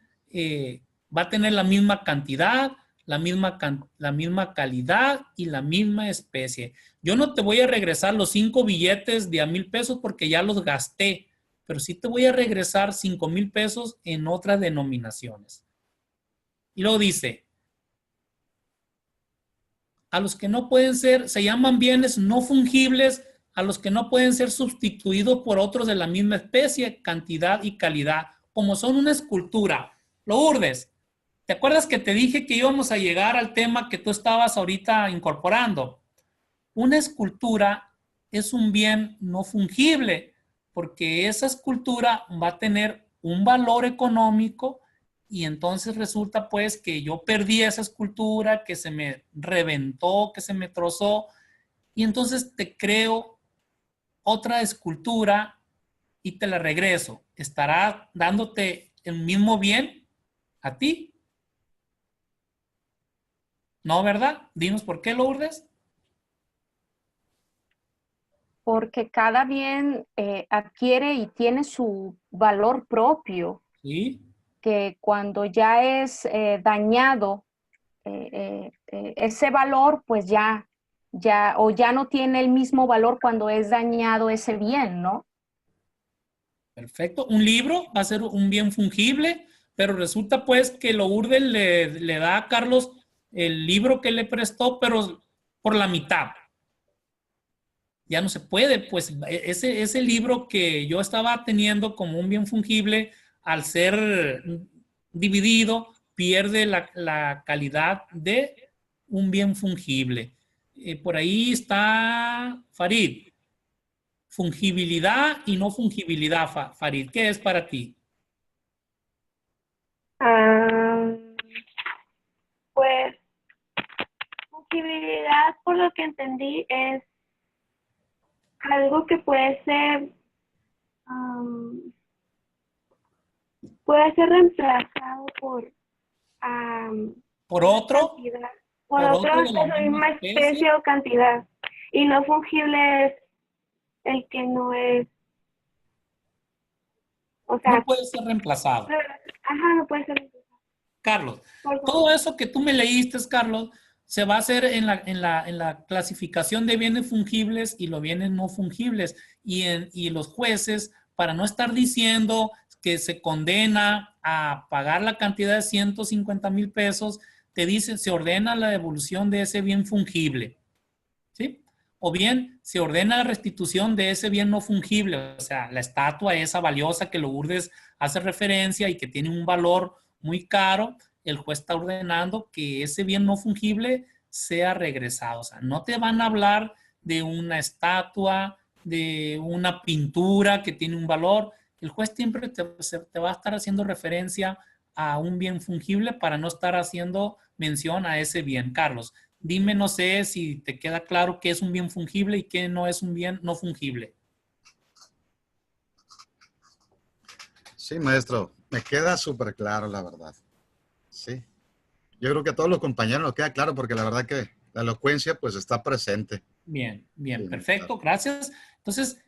va a tener la misma cantidad, la misma calidad y la misma especie. Yo no te voy a regresar los 5 billetes de a 1,000 pesos porque ya los gasté, pero sí te voy a regresar 5,000 pesos en otras denominaciones. Y luego dice, a los que no pueden ser, se llaman bienes no fungibles, a los que no pueden ser sustituidos por otros de la misma especie, cantidad y calidad, como son una escultura. Lourdes, ¿te acuerdas que te dije que íbamos a llegar al tema que tú estabas ahorita incorporando? Una escultura es un bien no fungible, porque esa escultura va a tener un valor económico y entonces resulta pues que yo perdí esa escultura, que se me reventó, que se me trozó, y entonces te creo otra escultura y te la regreso. ¿Estará dándote el mismo bien a ti? No, ¿verdad? Dinos por qué, Lourdes. Porque cada bien adquiere y tiene su valor propio. Sí. Que cuando ya es dañado ese valor, pues ya no tiene el mismo valor cuando es dañado ese bien, ¿no? Perfecto. Un libro va a ser un bien fungible, pero resulta pues que Lourdes le da a Carlos el libro que le prestó, pero por la mitad. Ya no se puede, pues ese libro que yo estaba teniendo como un bien fungible, al ser dividido, pierde la calidad de un bien fungible. Por ahí está Farid. Fungibilidad y no fungibilidad, Farid. ¿Qué es para ti? Pues, fungibilidad, por lo que entendí, es algo que puede ser reemplazado por otro, por otro de la misma especie o cantidad, y no fungible es el que no es, o sea, no puede ser reemplazado. Ajá, no puede ser reemplazado. Carlos, todo eso que tú me leíste, Carlos, se va a hacer en la clasificación de bienes fungibles y los bienes no fungibles, y los jueces, para no estar diciendo que se condena a pagar la cantidad de 150,000 pesos, te dicen, se ordena la devolución de ese bien fungible, ¿sí? O bien se ordena la restitución de ese bien no fungible, o sea, la estatua esa valiosa que Lourdes hace referencia y que tiene un valor muy caro, el juez está ordenando que ese bien no fungible sea regresado. O sea, no te van a hablar de una estatua, de una pintura que tiene un valor. El juez siempre te va a estar haciendo referencia a un bien fungible para no estar haciendo mención a ese bien. Carlos, dime, no sé si te queda claro qué es un bien fungible y qué no es un bien no fungible. Sí, maestro, me queda súper claro, la verdad. Sí. Yo creo que a todos los compañeros nos queda claro porque la verdad que la elocuencia pues está presente. Bien, bien, Sí, perfecto, claro. gracias. Entonces,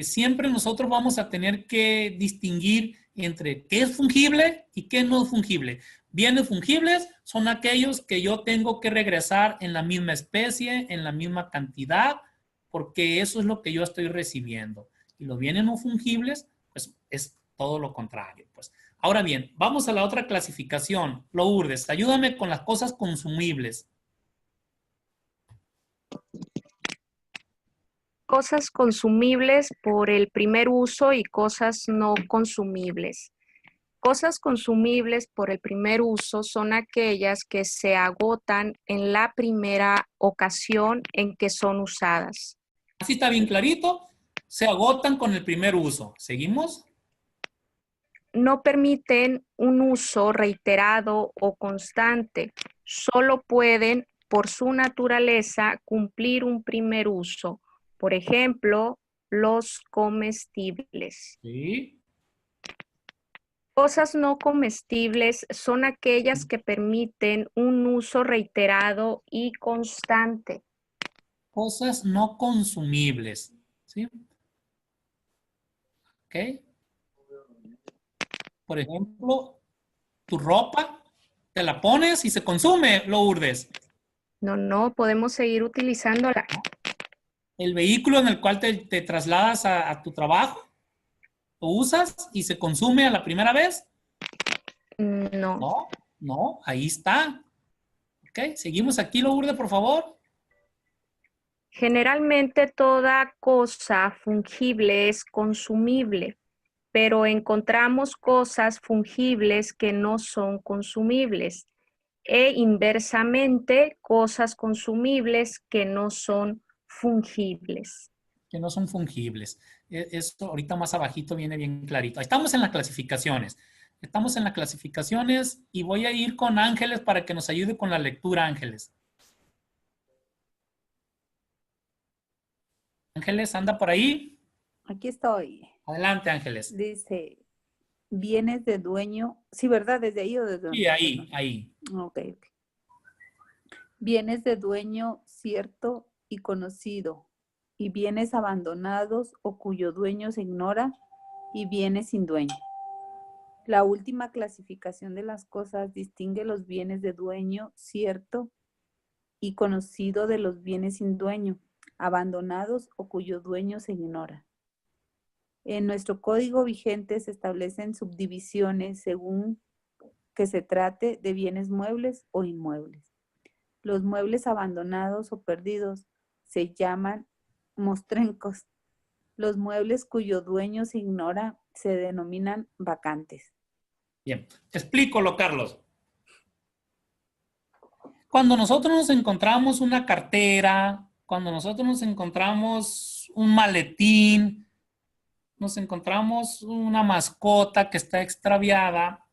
siempre nosotros vamos a tener que distinguir entre qué es fungible y qué no es fungible. Bienes fungibles son aquellos que yo tengo que regresar en la misma especie, en la misma cantidad, porque eso es lo que yo estoy recibiendo. Y los bienes no fungibles, pues es todo lo contrario. Pues. Ahora bien, vamos a la otra clasificación. Lourdes, ayúdame con las cosas consumibles. Cosas consumibles por el primer uso y cosas no consumibles. Cosas consumibles por el primer uso son aquellas que se agotan en la primera ocasión en que son usadas. Así está bien clarito. Se agotan con el primer uso. ¿Seguimos? No permiten un uso reiterado o constante. Solo pueden, por su naturaleza, cumplir un primer uso. Por ejemplo, los comestibles. Sí. Cosas no comestibles son aquellas que permiten un uso reiterado y constante. Cosas no consumibles. ¿Sí? ¿Ok? Por ejemplo, tu ropa, te la pones y se consume, Lourdes. No, podemos seguir utilizándola. El vehículo en el cual te trasladas a tu trabajo, lo usas y se consume a la primera vez. No. No, ahí está. Ok, seguimos aquí, Lourdes, por favor. Generalmente toda cosa fungible es consumible, pero encontramos cosas fungibles que no son consumibles e inversamente cosas consumibles que no son fungibles. Que no son fungibles. Esto ahorita más abajito viene bien clarito. Estamos en las clasificaciones. Estamos en las clasificaciones y voy a ir con Ángeles para que nos ayude con la lectura, Ángeles. Ángeles, ¿anda por ahí? Aquí estoy. Adelante, Ángeles. Dice, bienes de dueño. Sí, ¿verdad? ¿Desde ahí o desde dónde? Sí, ahí. Ok. Bienes de dueño cierto y conocido, y bienes abandonados o cuyo dueño se ignora, y bienes sin dueño. La última clasificación de las cosas distingue los bienes de dueño cierto y conocido de los bienes sin dueño, abandonados o cuyo dueño se ignora. En nuestro código vigente se establecen subdivisiones según que se trate de bienes muebles o inmuebles. Los muebles abandonados o perdidos se llaman mostrencos. Los muebles cuyo dueño se ignora se denominan vacantes. Bien, explícalo, Carlos. Cuando nosotros nos encontramos una cartera, cuando nosotros nos encontramos un maletín, nos encontramos una mascota que está extraviada,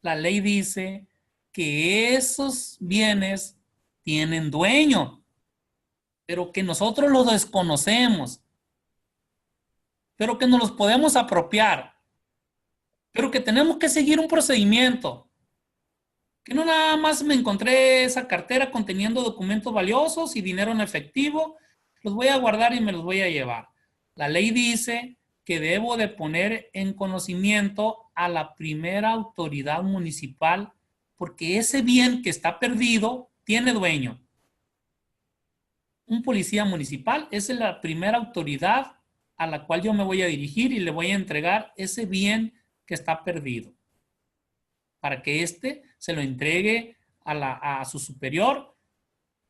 la ley dice que esos bienes tienen dueño, pero que nosotros los desconocemos, pero que nos los podemos apropiar, pero que tenemos que seguir un procedimiento. Que no nada más me encontré esa cartera conteniendo documentos valiosos y dinero en efectivo, los voy a guardar y me los voy a llevar. La ley dice que debo de poner en conocimiento a la primera autoridad municipal porque ese bien que está perdido tiene dueño. Un policía municipal es la primera autoridad a la cual yo me voy a dirigir y le voy a entregar ese bien que está perdido para que éste se lo entregue a su superior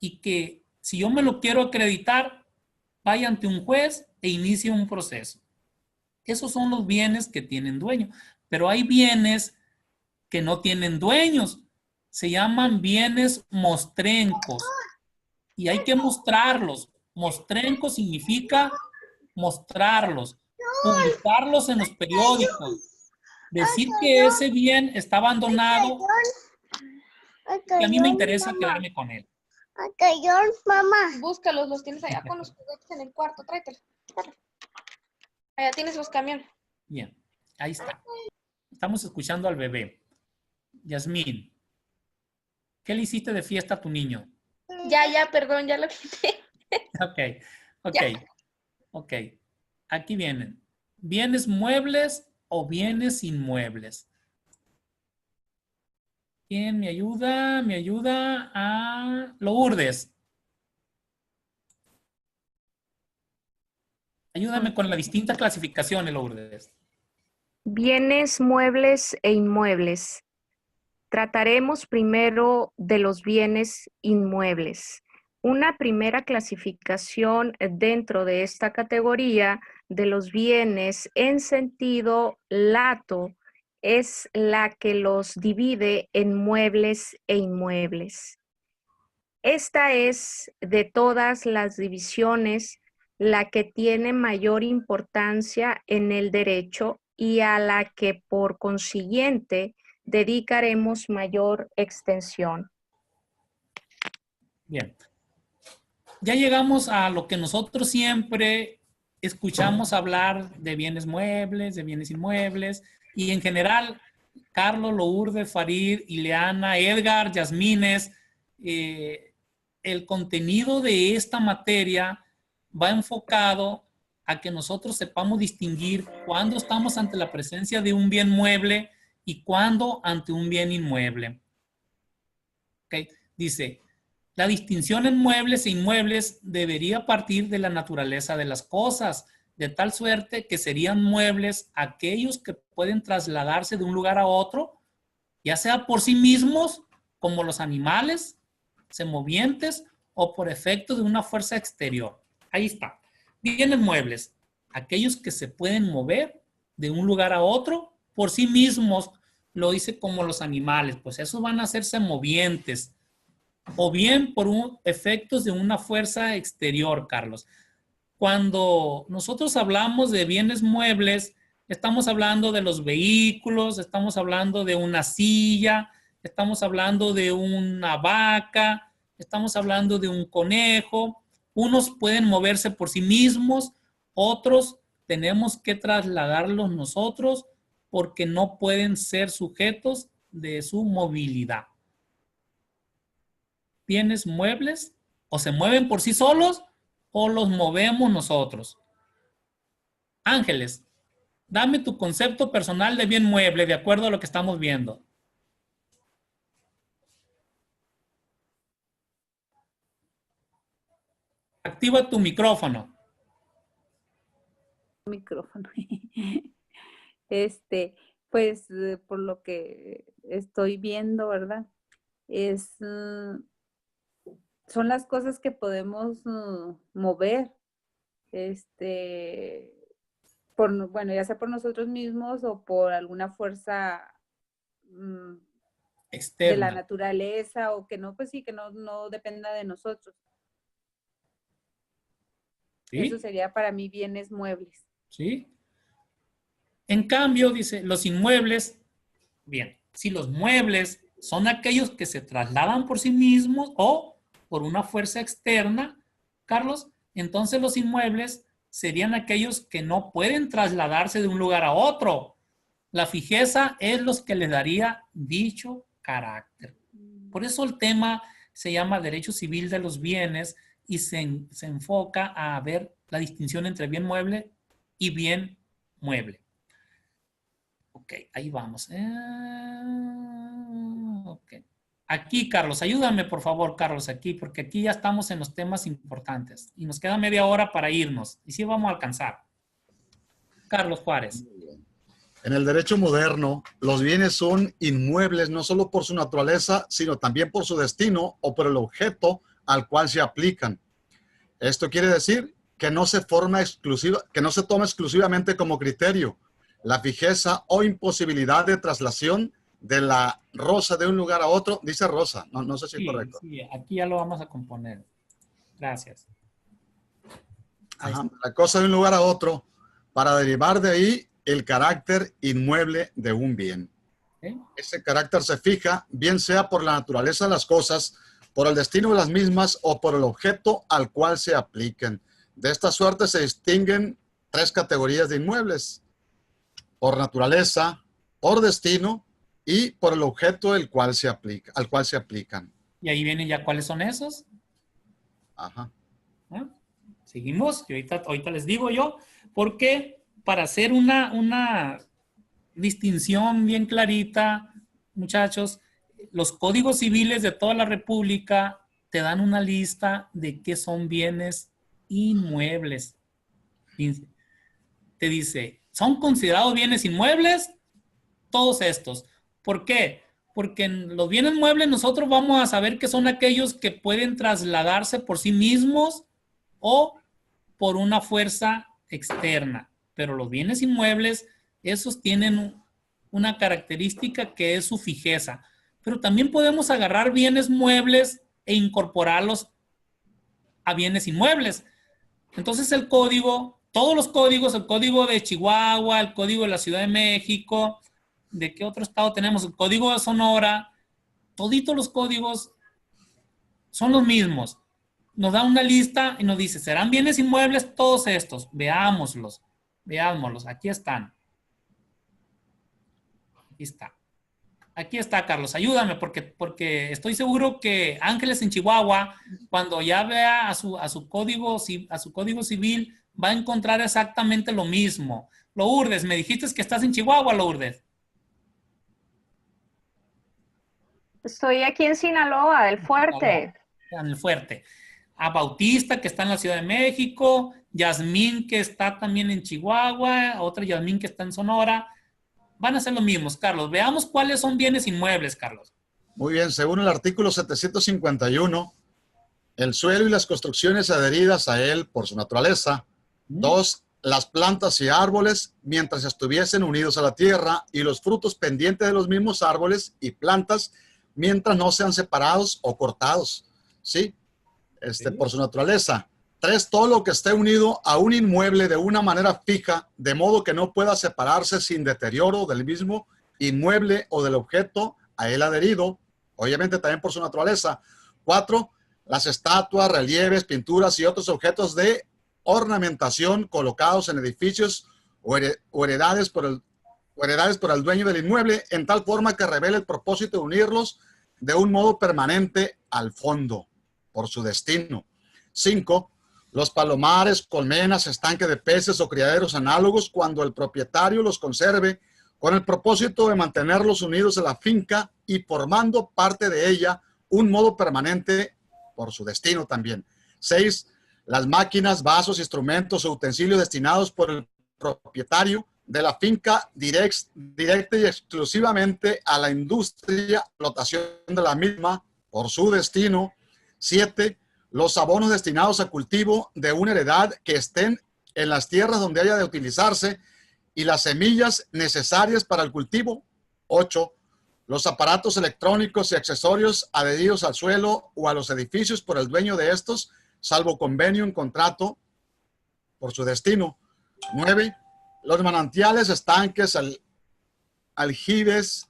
y que si yo me lo quiero acreditar, vaya ante un juez e inicie un proceso. Esos son los bienes que tienen dueño, pero hay bienes que no tienen dueños. se llaman bienes mostrencos y hay que mostrarlos. Mostrenco significa mostrarlos, publicarlos en los periódicos, decir que ese bien está abandonado y a mí me interesa quedarme con él. Mamá. Búscalos, los tienes allá con los juguetes en el cuarto, tráetelos. Allá tienes los camiones. Bien, ahí está. Estamos escuchando al bebé. Yasmín, ¿qué le hiciste de fiesta a tu niño? Ya, perdón, ya lo quité. Ok. Aquí vienen. ¿Bienes muebles o bienes inmuebles? ¿Quién me ayuda? Me ayuda a Lourdes. Ayúdame con la distinta clasificación, Lourdes. Bienes muebles e inmuebles. Trataremos primero de los bienes inmuebles. Una primera clasificación dentro de esta categoría de los bienes en sentido lato es la que los divide en muebles e inmuebles. Esta es de todas las divisiones la que tiene mayor importancia en el derecho y a la que por consiguiente dedicaremos mayor extensión. Bien. Ya llegamos a lo que nosotros siempre escuchamos hablar de bienes muebles, de bienes inmuebles, y en general, Carlos, Lourdes, Farid, Ileana, Edgar, Yasmines, el contenido de esta materia va enfocado a que nosotros sepamos distinguir cuándo estamos ante la presencia de un bien mueble y cuándo ante un bien inmueble. ¿Okay? Dice, la distinción en muebles e inmuebles debería partir de la naturaleza de las cosas, de tal suerte que serían muebles aquellos que pueden trasladarse de un lugar a otro, ya sea por sí mismos, como los animales, semovientes, o por efecto de una fuerza exterior. Ahí está. Bienes muebles, aquellos que se pueden mover de un lugar a otro por sí mismos, lo dice como los animales, pues esos van a ser semovientes, o bien por efectos de una fuerza exterior, Carlos. Cuando nosotros hablamos de bienes muebles, estamos hablando de los vehículos, estamos hablando de una silla, estamos hablando de una vaca, estamos hablando de un conejo. Unos pueden moverse por sí mismos, otros tenemos que trasladarlos nosotros porque no pueden ser sujetos de su movilidad. Bienes muebles o se mueven por sí solos o los movemos nosotros. Ángeles, dame tu concepto personal de bien mueble de acuerdo a lo que estamos viendo. Activa tu micrófono. Pues por lo que estoy viendo, ¿verdad? Son las cosas que podemos mover, bueno, ya sea por nosotros mismos o por alguna fuerza externa de la naturaleza, o que no, pues sí, que no dependa de nosotros. ¿Sí? Eso sería para mí bienes muebles. ¿Sí? En cambio, dice, los inmuebles, bien, si los muebles son aquellos que se trasladan por sí mismos o por una fuerza externa, Carlos, entonces los inmuebles serían aquellos que no pueden trasladarse de un lugar a otro. La fijeza es lo que les daría dicho carácter. Por eso el tema se llama Derecho Civil de los Bienes y se enfoca a ver la distinción entre bien mueble y bien mueble. Ok, ahí vamos. Ok. Aquí, Carlos, ayúdame por favor, Carlos, aquí, porque aquí ya estamos en los temas importantes y nos queda media hora para irnos y sí vamos a alcanzar. Carlos Juárez. En el derecho moderno, los bienes son inmuebles no solo por su naturaleza, sino también por su destino o por el objeto al cual se aplican. Esto quiere decir que no se toma exclusivamente como criterio la fijeza o imposibilidad de traslación de la Rosa de un lugar a otro. Dice Rosa, no sé si es correcto. Sí, aquí ya lo vamos a componer. Gracias. Ajá, la cosa de un lugar a otro para derivar de ahí el carácter inmueble de un bien. Ese carácter se fija, bien sea por la naturaleza de las cosas, por el destino de las mismas o por el objeto al cual se apliquen. De esta suerte se distinguen 3 categorías de inmuebles: por naturaleza, por destino y por el objeto al cual se aplican. Y ahí vienen ya cuáles son esos. Ajá. ¿Ah? Seguimos, y ahorita les digo yo, porque para hacer una distinción bien clarita, muchachos, los códigos civiles de toda la República te dan una lista de qué son bienes inmuebles. Te dice, ¿son considerados bienes inmuebles? Todos estos. ¿Por qué? Porque en los bienes muebles nosotros vamos a saber que son aquellos que pueden trasladarse por sí mismos o por una fuerza externa. Pero los bienes inmuebles, esos tienen una característica que es su fijeza. Pero también podemos agarrar bienes muebles e incorporarlos a bienes inmuebles. Entonces el código, todos los códigos, el código de Chihuahua, el código de la Ciudad de México, ¿de qué otro estado tenemos? El código de Sonora, toditos los códigos son los mismos. Nos da una lista y nos dice, ¿serán bienes inmuebles todos estos? Veámoslos, aquí están. Aquí está, Carlos, ayúdame, porque estoy seguro que Ángeles en Chihuahua, cuando ya vea a su código civil, va a encontrar exactamente lo mismo. Lourdes, me dijiste que estás en Chihuahua, Lourdes. Estoy aquí en Sinaloa, del Fuerte. En el Fuerte. A Bautista, que está en la Ciudad de México, Yasmín, que está también en Chihuahua, otra Yasmín que está en Sonora. Van a ser los mismos, Carlos. Veamos cuáles son bienes inmuebles, Carlos. Muy bien, según el artículo 751, el suelo y las construcciones adheridas a él por su naturaleza. 2, las plantas y árboles mientras estuviesen unidos a la tierra y los frutos pendientes de los mismos árboles y plantas mientras no sean separados o cortados. ¿Sí? Por su naturaleza. 3, todo lo que esté unido a un inmueble de una manera fija, de modo que no pueda separarse sin deterioro del mismo inmueble o del objeto a él adherido, obviamente también por su naturaleza. 4, las estatuas, relieves, pinturas y otros objetos de ornamentación colocados en edificios o heredades por el dueño del inmueble, en tal forma que revele el propósito de unirlos de un modo permanente al fondo, por su destino. 5, los palomares, colmenas, estanques de peces o criaderos análogos cuando el propietario los conserve con el propósito de mantenerlos unidos a la finca y formando parte de ella un modo permanente por su destino también. 6, las máquinas, vasos, instrumentos o utensilios destinados por el propietario de la finca directa y exclusivamente a la industria, explotación de la misma por su destino. 7, los abonos destinados a cultivo de una heredad que estén en las tierras donde haya de utilizarse y las semillas necesarias para el cultivo. 8, los aparatos electrónicos y accesorios adheridos al suelo o a los edificios por el dueño de estos, salvo convenio en contrato por su destino. 9, los manantiales, estanques, aljibes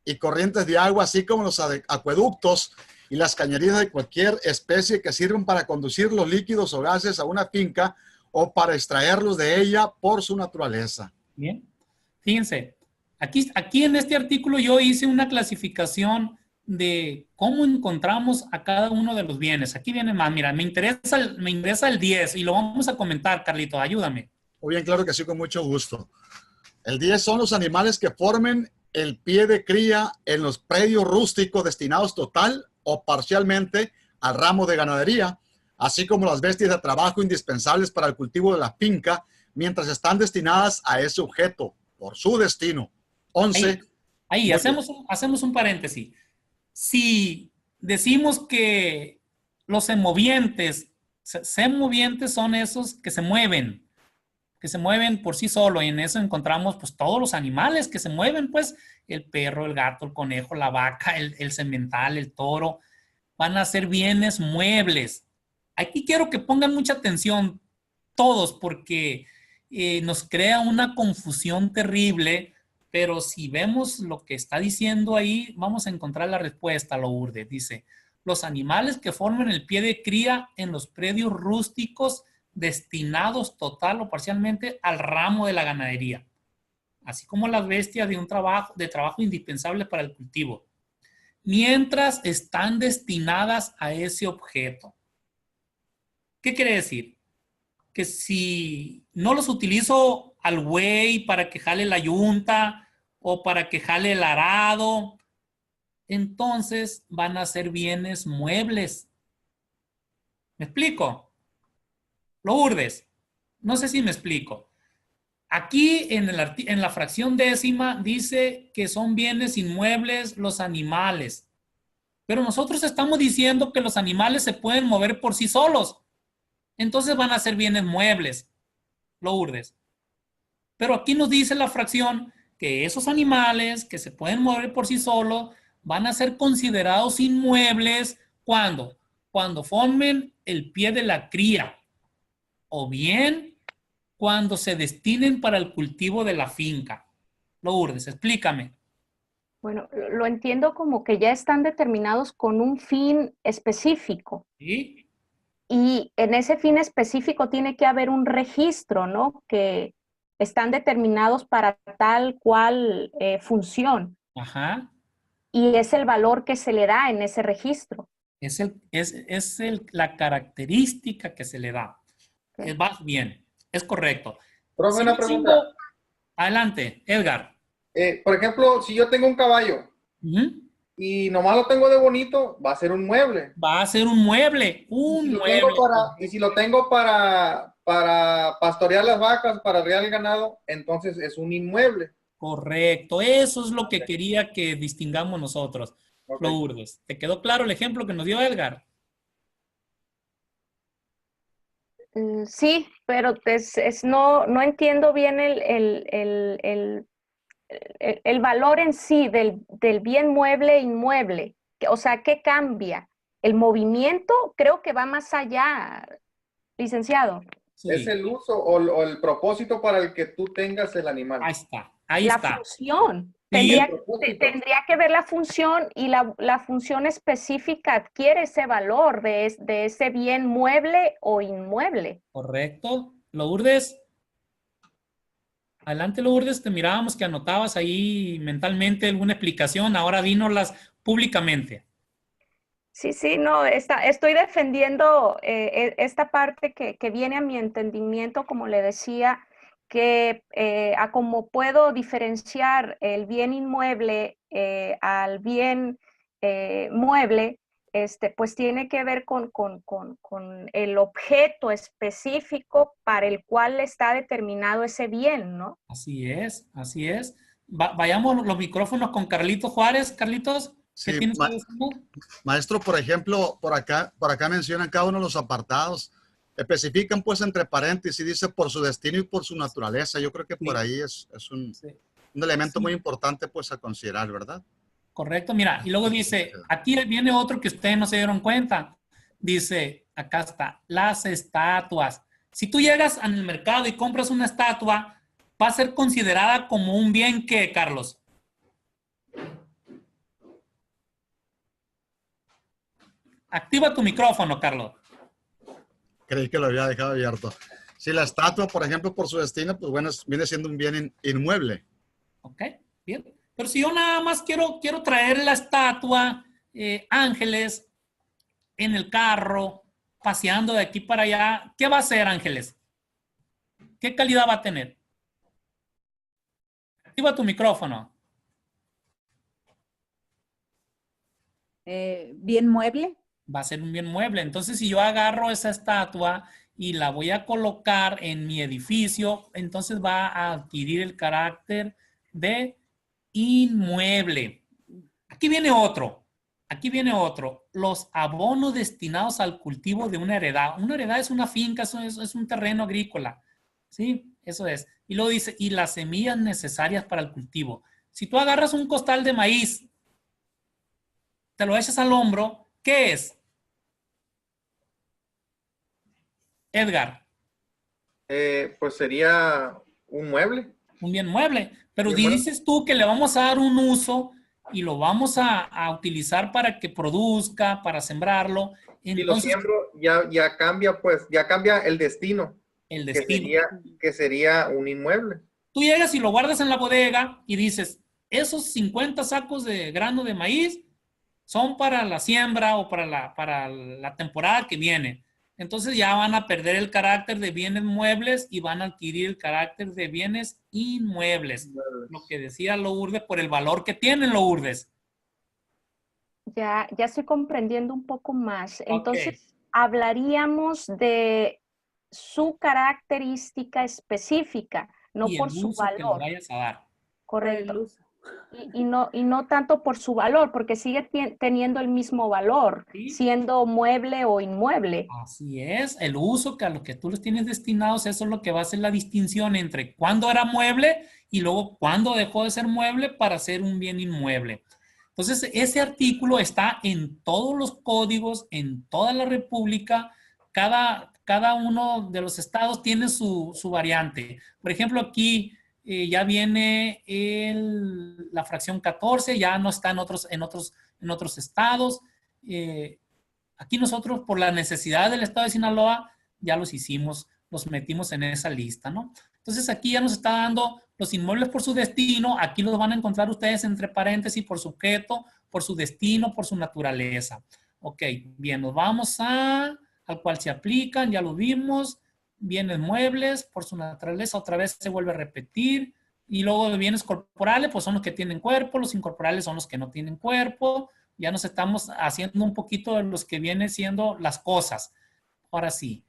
y corrientes de agua, así como los acueductos y las cañerías de cualquier especie que sirven para conducir los líquidos o gases a una finca o para extraerlos de ella por su naturaleza. Bien, fíjense, aquí en este artículo yo hice una clasificación de cómo encontramos a cada uno de los bienes. Aquí viene más, mira, me interesa el 10 y lo vamos a comentar, Carlito, ayúdame. Muy bien, claro que sí, con mucho gusto. El 10 son los animales que formen el pie de cría en los predios rústicos destinados total o parcialmente al ramo de ganadería, así como las bestias de trabajo indispensables para el cultivo de la finca mientras están destinadas a ese objeto por su destino. 11. Ahí hacemos un paréntesis. Si decimos que los semovientes son esos que se mueven, que se mueven por sí solo, y en eso encontramos pues todos los animales que se mueven, pues el perro, el gato, el conejo, la vaca, el semental, el toro, van a ser bienes muebles. Aquí quiero que pongan mucha atención todos, porque nos crea una confusión terrible, pero si vemos lo que está diciendo ahí, vamos a encontrar la respuesta, Lourdes. Dice, los animales que forman el pie de cría en los predios rústicos destinados total o parcialmente al ramo de la ganadería, así como las bestias de trabajo indispensable para el cultivo, mientras están destinadas a ese objeto. ¿Qué quiere decir? Que si no los utilizo al buey para que jale la yunta o para que jale el arado, entonces van a ser bienes muebles. ¿Me explico? Lourdes, no sé si me explico. Aquí en la fracción décima dice que son bienes inmuebles los animales, pero nosotros estamos diciendo que los animales se pueden mover por sí solos. Entonces van a ser bienes muebles, Lourdes. Pero aquí nos dice la fracción que esos animales que se pueden mover por sí solos van a ser considerados inmuebles cuando formen el pie de la cría, o bien cuando se destinen para el cultivo de la finca. Lourdes, explícame. Bueno, lo entiendo como que ya están determinados con un fin específico. ¿Sí? Y en ese fin específico tiene que haber un registro, ¿no? Que están determinados para tal cual función. Ajá. Y es el valor que se le da en ese registro. Es la característica que se le da. Okay. Va bien, es correcto. Profe, una pregunta. Adelante, Edgar. Por ejemplo, si yo tengo un caballo y nomás lo tengo de bonito, va a ser un mueble. Va a ser un mueble. Y si lo tengo para pastorear las vacas, para arrear el ganado, entonces es un inmueble. Correcto, eso es lo que quería que distingamos nosotros. Okay. Lourdes, ¿te quedó claro el ejemplo que nos dio Edgar? Sí, pero no entiendo bien el valor en sí del bien mueble e inmueble. O sea, ¿qué cambia? El movimiento creo que va más allá, licenciado. Sí. Es el uso o el propósito para el que tú tengas el animal. Ahí está, ahí está. La función. Sí. Tendría que ver la función, y la función específica adquiere ese valor de ese bien mueble o inmueble. Correcto. Lourdes. Adelante, Lourdes, te mirábamos que anotabas ahí mentalmente alguna explicación, ahora dínoslas públicamente. Sí, no, estoy defendiendo esta parte que viene a mi entendimiento, como le decía, que a como puedo diferenciar el bien inmueble al bien mueble, pues tiene que ver con el objeto específico para el cual está determinado ese bien, ¿no? Así es, así es. Vayamos los micrófonos con Carlitos Juárez. Carlitos, ¿qué sí, tienes que decir? Maestro, por ejemplo, por acá mencionan cada uno de los apartados. Especifican pues entre paréntesis, dice por su destino y por su naturaleza. Yo creo que por ahí es un elemento muy importante pues a considerar, ¿verdad? Correcto, mira, y luego dice, aquí viene otro que ustedes no se dieron cuenta. Dice, acá está, las estatuas. Si tú llegas al mercado y compras una estatua, va a ser considerada como un bien que, Carlos. Activa tu micrófono, Carlos. Creí que lo había dejado abierto. Si la estatua, por ejemplo, por su destino, pues bueno, viene siendo un bien inmueble. Ok, bien. Pero si yo nada más quiero traer la estatua, Ángeles, en el carro, paseando de aquí para allá, ¿qué va a hacer, Ángeles? ¿Qué calidad va a tener? Activa tu micrófono. Bien mueble. Va a ser un bien mueble. Entonces, si yo agarro esa estatua y la voy a colocar en mi edificio, entonces va a adquirir el carácter de inmueble. Aquí viene otro. Los abonos destinados al cultivo de una heredad. Una heredad es una finca, es un terreno agrícola. ¿Sí? Eso es. Y luego dice, y las semillas necesarias para el cultivo. Si tú agarras un costal de maíz, te lo echas al hombro, ¿qué es? Edgar. Pues sería un mueble. Un bien mueble. Pero Bien dices tú que le vamos a dar un uso y lo vamos a utilizar para que produzca, para sembrarlo. Si lo Entonces, siembro, ya cambia, pues, ya cambia el destino. el destino. Que sería un inmueble. Tú llegas y lo guardas en la bodega y dices, esos 50 sacos de grano de maíz son para la siembra o para la temporada que viene. Entonces ya van a perder el carácter de bienes muebles y van a adquirir el carácter de bienes inmuebles. Lo que decía Lourdes, por el valor que tienen, Lourdes. Ya estoy comprendiendo un poco más. Entonces, Ok. hablaríamos de su característica específica, no Y el por su uso que le valor. vayas a dar. Por el Correcto. uso. Y no tanto por su valor, porque sigue teniendo el mismo valor, ¿Sí? siendo mueble o inmueble. Así es, el uso que a lo que tú les tienes destinados, eso es lo que va a hacer la distinción entre cuándo era mueble y luego cuándo dejó de ser mueble para ser un bien inmueble. Entonces, ese artículo está en todos los códigos, en toda la República. Cada uno de los estados tiene su variante. Por ejemplo, aquí ya viene la fracción 14, ya no está en otros estados. Aquí nosotros, por la necesidad del estado de Sinaloa, ya los hicimos, los metimos en esa lista, ¿no? Entonces aquí ya nos está dando los inmuebles por su destino, aquí los van a encontrar ustedes entre paréntesis por su objeto, por su destino, por su naturaleza. Ok, bien, nos vamos al cual se aplican, ya lo vimos, bienes muebles, por su naturaleza, otra vez se vuelve a repetir, y luego de bienes corporales, pues son los que tienen cuerpo, los incorporales son los que no tienen cuerpo, ya nos estamos haciendo un poquito de los que vienen siendo las cosas. Ahora sí,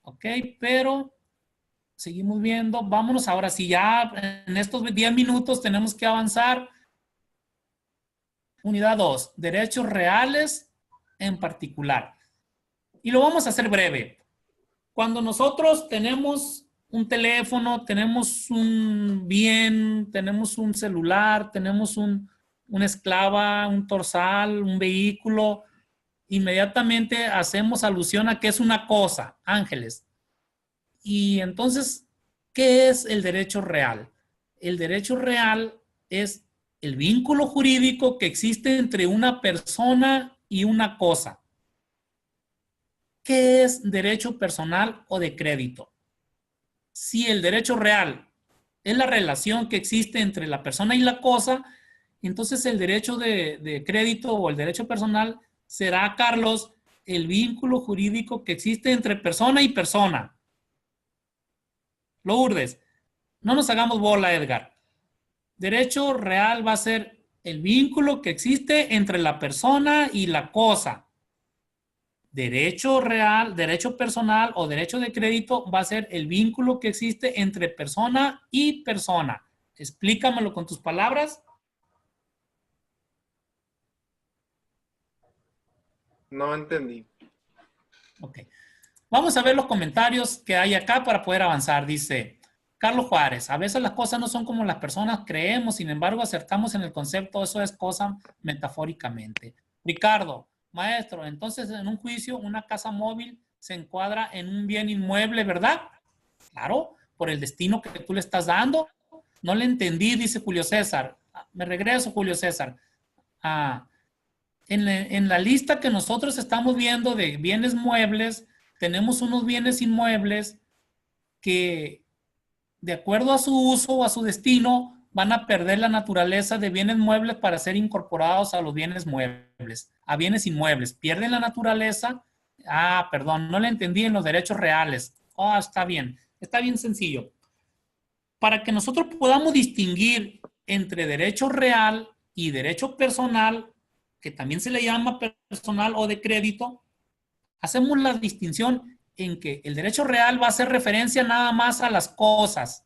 ok, pero seguimos viendo, vámonos ahora sí, ya en estos 10 minutos tenemos que avanzar. Unidad 2, derechos reales en particular. Y lo vamos a hacer breve. Cuando nosotros tenemos un teléfono, tenemos un bien, tenemos un celular, tenemos una esclava, un torsal, un vehículo, inmediatamente hacemos alusión a que es una cosa, ángeles. Y entonces, ¿qué es el derecho real? El derecho real es el vínculo jurídico que existe entre una persona y una cosa. ¿Qué es derecho personal o de crédito? Si el derecho real es la relación que existe entre la persona y la cosa, entonces el derecho de crédito o el derecho personal será, Carlos, el vínculo jurídico que existe entre persona y persona. Lourdes, no nos hagamos bola, Edgar. Derecho real va a ser el vínculo que existe entre la persona y la cosa. Derecho real, derecho personal o derecho de crédito va a ser el vínculo que existe entre persona y persona. Explícamelo con tus palabras. No entendí. Ok. Vamos a ver los comentarios que hay acá para poder avanzar. Dice Carlos Juárez, a veces las cosas no son como las personas creemos, sin embargo acertamos en el concepto, eso es cosa metafóricamente. Ricardo, maestro, entonces en un juicio una casa móvil se encuadra en un bien inmueble, ¿verdad? Claro, por el destino que tú le estás dando. No le entendí, dice Julio César. Me regreso, Julio César. En la lista que nosotros estamos viendo de bienes muebles, tenemos unos bienes inmuebles que, de acuerdo a su uso o a su destino, van a perder la naturaleza de bienes muebles para ser incorporados a los bienes muebles, a bienes inmuebles. Pierden la naturaleza. Perdón, no le entendí en los derechos reales. Está bien sencillo. Para que nosotros podamos distinguir entre derecho real y derecho personal, que también se le llama personal o de crédito, hacemos la distinción en que el derecho real va a hacer referencia nada más a las cosas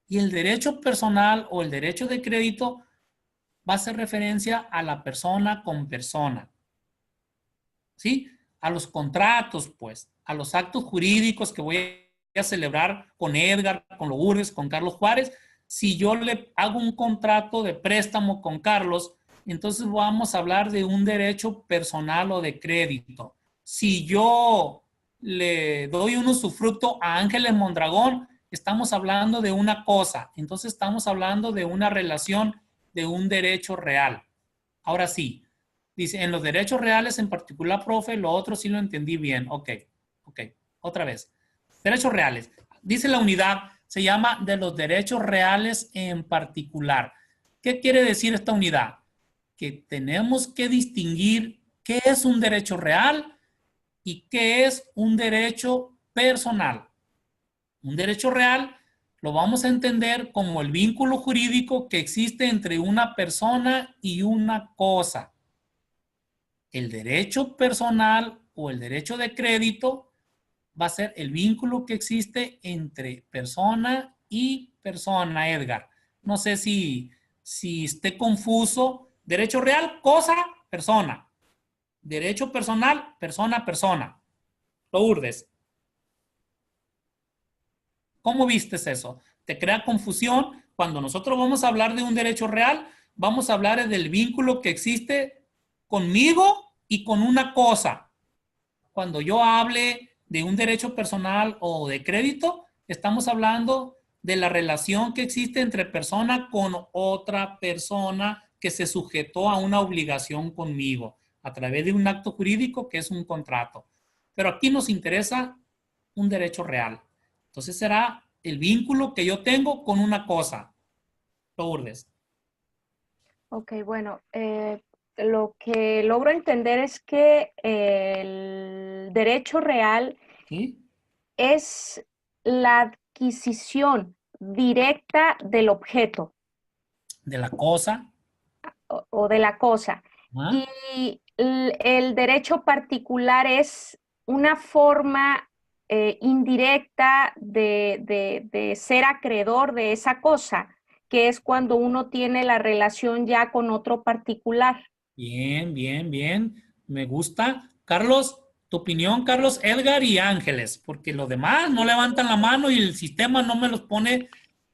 y el derecho personal o el derecho de crédito va a hacer referencia a la persona con persona. ¿Sí? A los contratos, pues, a los actos jurídicos que voy a celebrar con Edgar, con Lourdes, con Carlos Juárez. Si yo le hago un contrato de préstamo con Carlos, entonces vamos a hablar de un derecho personal o de crédito. Si yo le doy un usufructo a Ángeles Mondragón, estamos hablando de una cosa. Entonces estamos hablando de una relación de un derecho real. Ahora sí, dice, en los derechos reales en particular, profe, lo otro sí lo entendí bien. Ok, otra vez. Derechos reales. Dice la unidad, se llama de los derechos reales en particular. ¿Qué quiere decir esta unidad? Que tenemos que distinguir qué es un derecho real y qué es un derecho personal. Un derecho real lo vamos a entender como el vínculo jurídico que existe entre una persona y una cosa. El derecho personal o el derecho de crédito va a ser el vínculo que existe entre persona y persona, Edgar. No sé si esté confuso. Derecho real, cosa, persona. Derecho personal, persona, persona. Lourdes. ¿Cómo vistes eso? ¿Te crea confusión? Cuando nosotros vamos a hablar de un derecho real, vamos a hablar del vínculo que existe conmigo y con una cosa. Cuando yo hable de un derecho personal o de crédito, estamos hablando de la relación que existe entre persona con otra persona que se sujetó a una obligación conmigo a través de un acto jurídico que es un contrato. Pero aquí nos interesa un derecho real. Entonces será el vínculo que yo tengo con una cosa. Lourdes. Ok, bueno, lo que logro entender es que el derecho real ¿Sí? es la adquisición directa del objeto. De la cosa. O de la cosa. ¿Ah? Y el derecho particular es una forma indirecta de ser acreedor de esa cosa, que es cuando uno tiene la relación ya con otro particular. Bien, bien, bien. Me gusta. Carlos, tu opinión, Carlos, Edgar y Ángeles, porque los demás no levantan la mano y el sistema no me los pone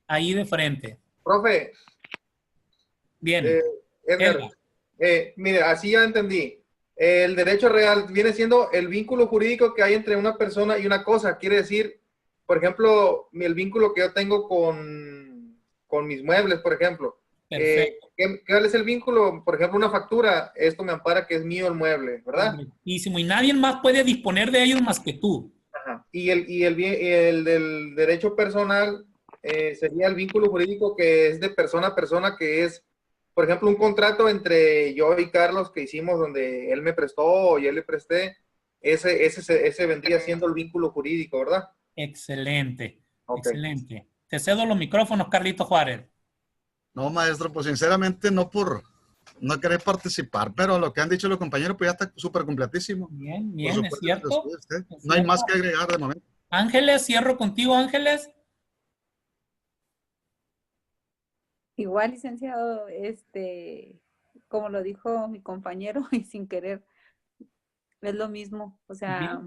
ahí de frente. Profe. Bien. Edgar, mire, así ya entendí. El derecho real viene siendo el vínculo jurídico que hay entre una persona y una cosa. Quiere decir, por ejemplo, el vínculo que yo tengo con mis muebles, por ejemplo. ¿Cuál es el vínculo? Por ejemplo, una factura. Esto me ampara que es mío el mueble, ¿verdad? Buenísimo. Y nadie más puede disponer de ellos más que tú. Ajá. Y el del derecho personal sería el vínculo jurídico que es de persona a persona, que es, por ejemplo, un contrato entre yo y Carlos que hicimos donde él me prestó y él le presté. Ese vendría siendo el vínculo jurídico, ¿verdad? Excelente. Okay. Excelente. Te cedo los micrófonos, Carlito Juárez. No, maestro, pues sinceramente no querer participar, pero lo que han dicho los compañeros pues ya está súper completísimo. Bien, bien, es cierto. No hay más que agregar de momento. Ángeles, cierro contigo, Ángeles. Igual, licenciado, como lo dijo mi compañero y sin querer, es lo mismo, o sea,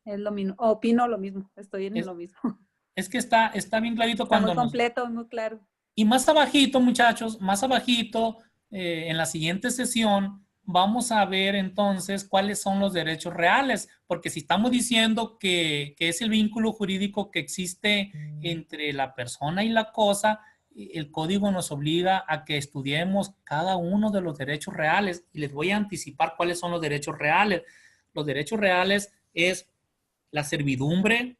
es lo mismo, opino lo mismo, estoy en lo mismo. Es que está bien clarito cuando... Está muy completo, muy claro. Y más abajito, muchachos, más abajito, en la siguiente sesión, vamos a ver entonces cuáles son los derechos reales, porque si estamos diciendo que es el vínculo jurídico que existe entre la persona y la cosa, el código nos obliga a que estudiemos cada uno de los derechos reales y les voy a anticipar cuáles son los derechos reales. Los derechos reales es la servidumbre,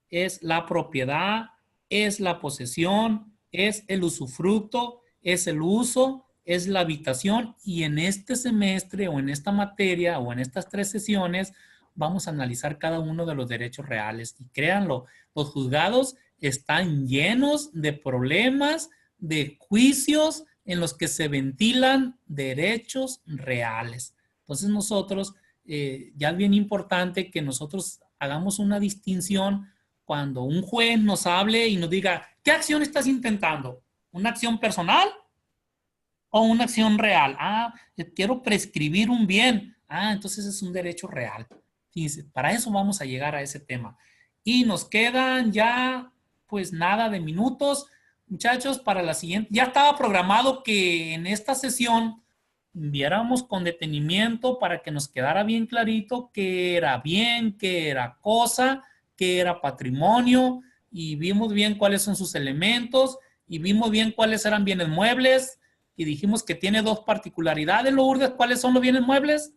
es la propiedad, es la posesión, es el usufructo, es el uso, es la habitación y en este semestre o en esta materia o en estas 3 sesiones vamos a analizar cada uno de los derechos reales y créanlo, los juzgados están llenos de problemas, de juicios en los que se ventilan derechos reales. Entonces nosotros, ya es bien importante que nosotros hagamos una distinción cuando un juez nos hable y nos diga, ¿qué acción estás intentando? ¿Una acción personal o una acción real? Ah, quiero prescribir un bien. Ah, entonces es un derecho real. Fíjense, para eso vamos a llegar a ese tema. Y nos quedan ya, pues nada de minutos. Muchachos, para la siguiente, ya estaba programado que en esta sesión viéramos con detenimiento para que nos quedara bien clarito qué era bien, qué era cosa, qué era patrimonio, y vimos bien cuáles son sus elementos, y vimos bien cuáles eran bienes muebles, y dijimos que tiene dos particularidades, Lourdes. ¿Cuáles son los bienes muebles?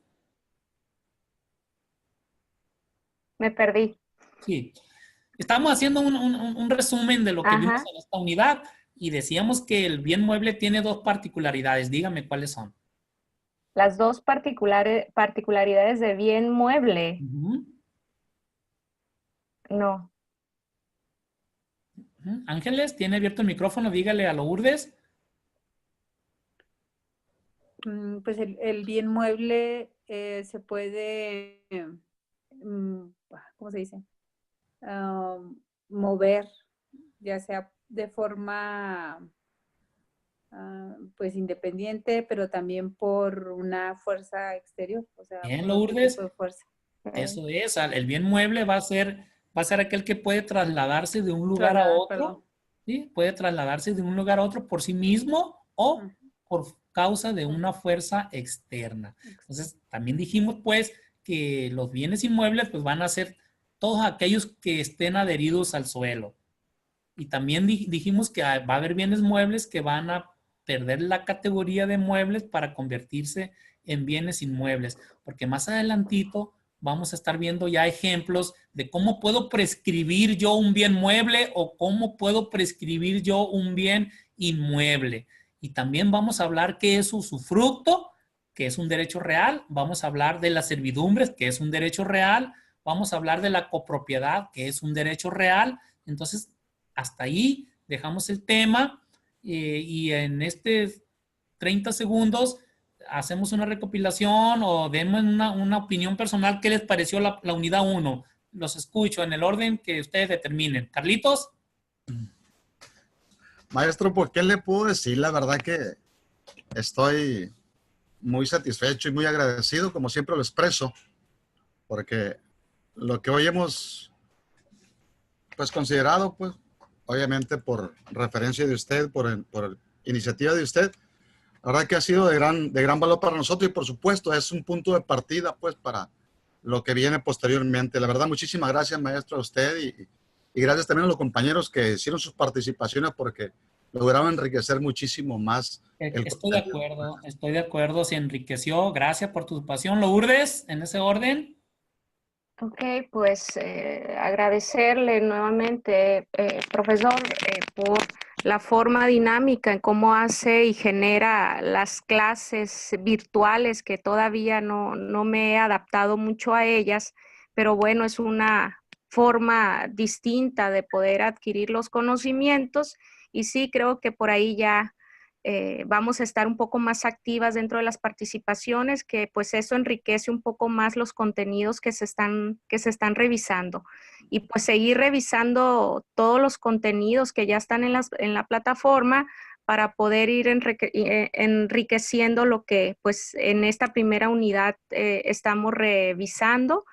Me perdí. Sí. Estamos haciendo un resumen de lo que vimos en esta unidad y decíamos que el bien mueble tiene dos particularidades. Dígame cuáles son. Las dos particularidades de bien mueble. No. Ángeles, tiene abierto el micrófono, dígale a Lourdes. Pues el bien mueble se puede, ¿cómo se dice? Mover, ya sea de forma pues independiente, pero también por una fuerza exterior. O sea, Bien, por otro Lourdes. tipo de fuerza. Eso es, el bien mueble va a ser aquel que puede trasladarse de un lugar a otro. ¿Sí? Puede trasladarse de un lugar a otro por sí mismo o por causa de una fuerza externa. Entonces, también dijimos pues que los bienes inmuebles pues van a ser todos aquellos que estén adheridos al suelo. Y también dijimos que va a haber bienes muebles que van a perder la categoría de muebles para convertirse en bienes inmuebles, porque más adelantito vamos a estar viendo ya ejemplos de cómo puedo prescribir yo un bien mueble o cómo puedo prescribir yo un bien inmueble. Y también vamos a hablar qué es usufructo, que es un derecho real. Vamos a hablar de las servidumbres, que es un derecho real. Vamos a hablar de la copropiedad, que es un derecho real. Entonces, hasta ahí dejamos el tema y en este 30 segundos hacemos una recopilación o demos una opinión personal. ¿Qué les pareció la unidad 1? Los escucho en el orden que ustedes determinen. Carlitos. Maestro, ¿por qué le puedo decir? La verdad que estoy muy satisfecho y muy agradecido, como siempre lo expreso, porque lo que hoy hemos pues considerado, pues obviamente por referencia de usted, por iniciativa de usted, la verdad que ha sido de gran valor para nosotros y por supuesto es un punto de partida pues para lo que viene posteriormente. La verdad, muchísimas gracias, maestro, a usted y gracias también a los compañeros que hicieron sus participaciones porque lograron enriquecer muchísimo más. Estoy de acuerdo, se enriqueció. Gracias por tu pasión. Lourdes, en ese orden. Ok, pues agradecerle nuevamente, profesor, por la forma dinámica en cómo hace y genera las clases virtuales, que todavía no me he adaptado mucho a ellas, pero bueno, es una forma distinta de poder adquirir los conocimientos y sí creo que por ahí ya vamos a estar un poco más activas dentro de las participaciones, que pues eso enriquece un poco más los contenidos que se están revisando. Y pues seguir revisando todos los contenidos que ya están en la plataforma para poder ir enriqueciendo lo que pues en esta primera unidad estamos revisando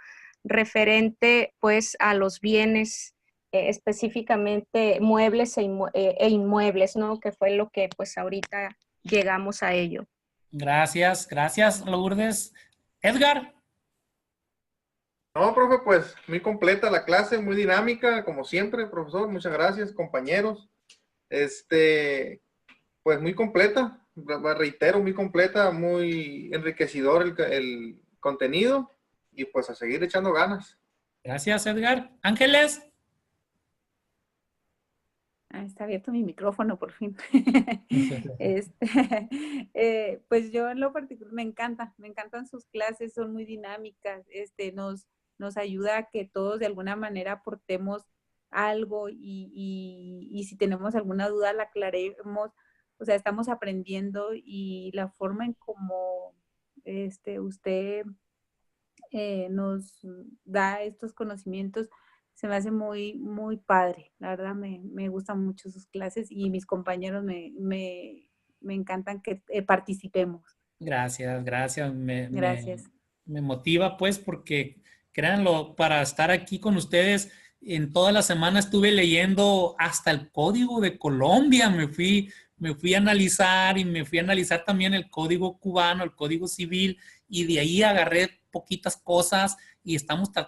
referente pues a los bienes específicamente muebles e inmuebles, ¿no? Que fue lo que pues ahorita llegamos a ello. Gracias, Lourdes. Edgar. No, profe, pues muy completa la clase, muy dinámica, como siempre, profesor. Muchas gracias, compañeros. Pues muy completa, reitero, muy completa, muy enriquecedor el contenido y pues a seguir echando ganas. Gracias, Edgar. Ángeles. Está abierto mi micrófono, por fin. Pues yo en lo particular me encantan sus clases, son muy dinámicas, nos ayuda a que todos de alguna manera aportemos algo y si tenemos alguna duda la aclaremos. O sea, estamos aprendiendo y la forma en cómo usted nos da estos conocimientos se me hace muy, muy padre. La verdad me gustan mucho sus clases y mis compañeros me encantan que participemos. Gracias. Gracias. Me motiva pues porque créanlo, para estar aquí con ustedes En toda la semana estuve leyendo hasta el Código de Colombia, me fui a analizar y me fui a analizar también el Código cubano, el Código Civil, y de ahí agarré poquitas cosas y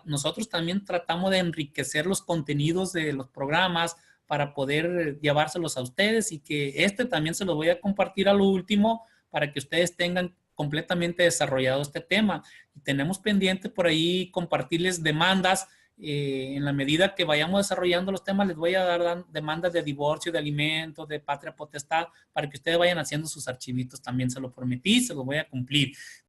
nosotros también tratamos de enriquecer los contenidos de los programas para poder llevárselos a ustedes, y que también se los voy a compartir a lo último para que ustedes tengan completamente desarrollado este tema. Y tenemos pendiente por ahí compartirles demandas. En la medida que vayamos desarrollando los temas, les voy a dar demandas de divorcio, de alimentos, de patria potestad, para que ustedes vayan haciendo sus archivitos. También se lo prometí, se los voy a cumplir.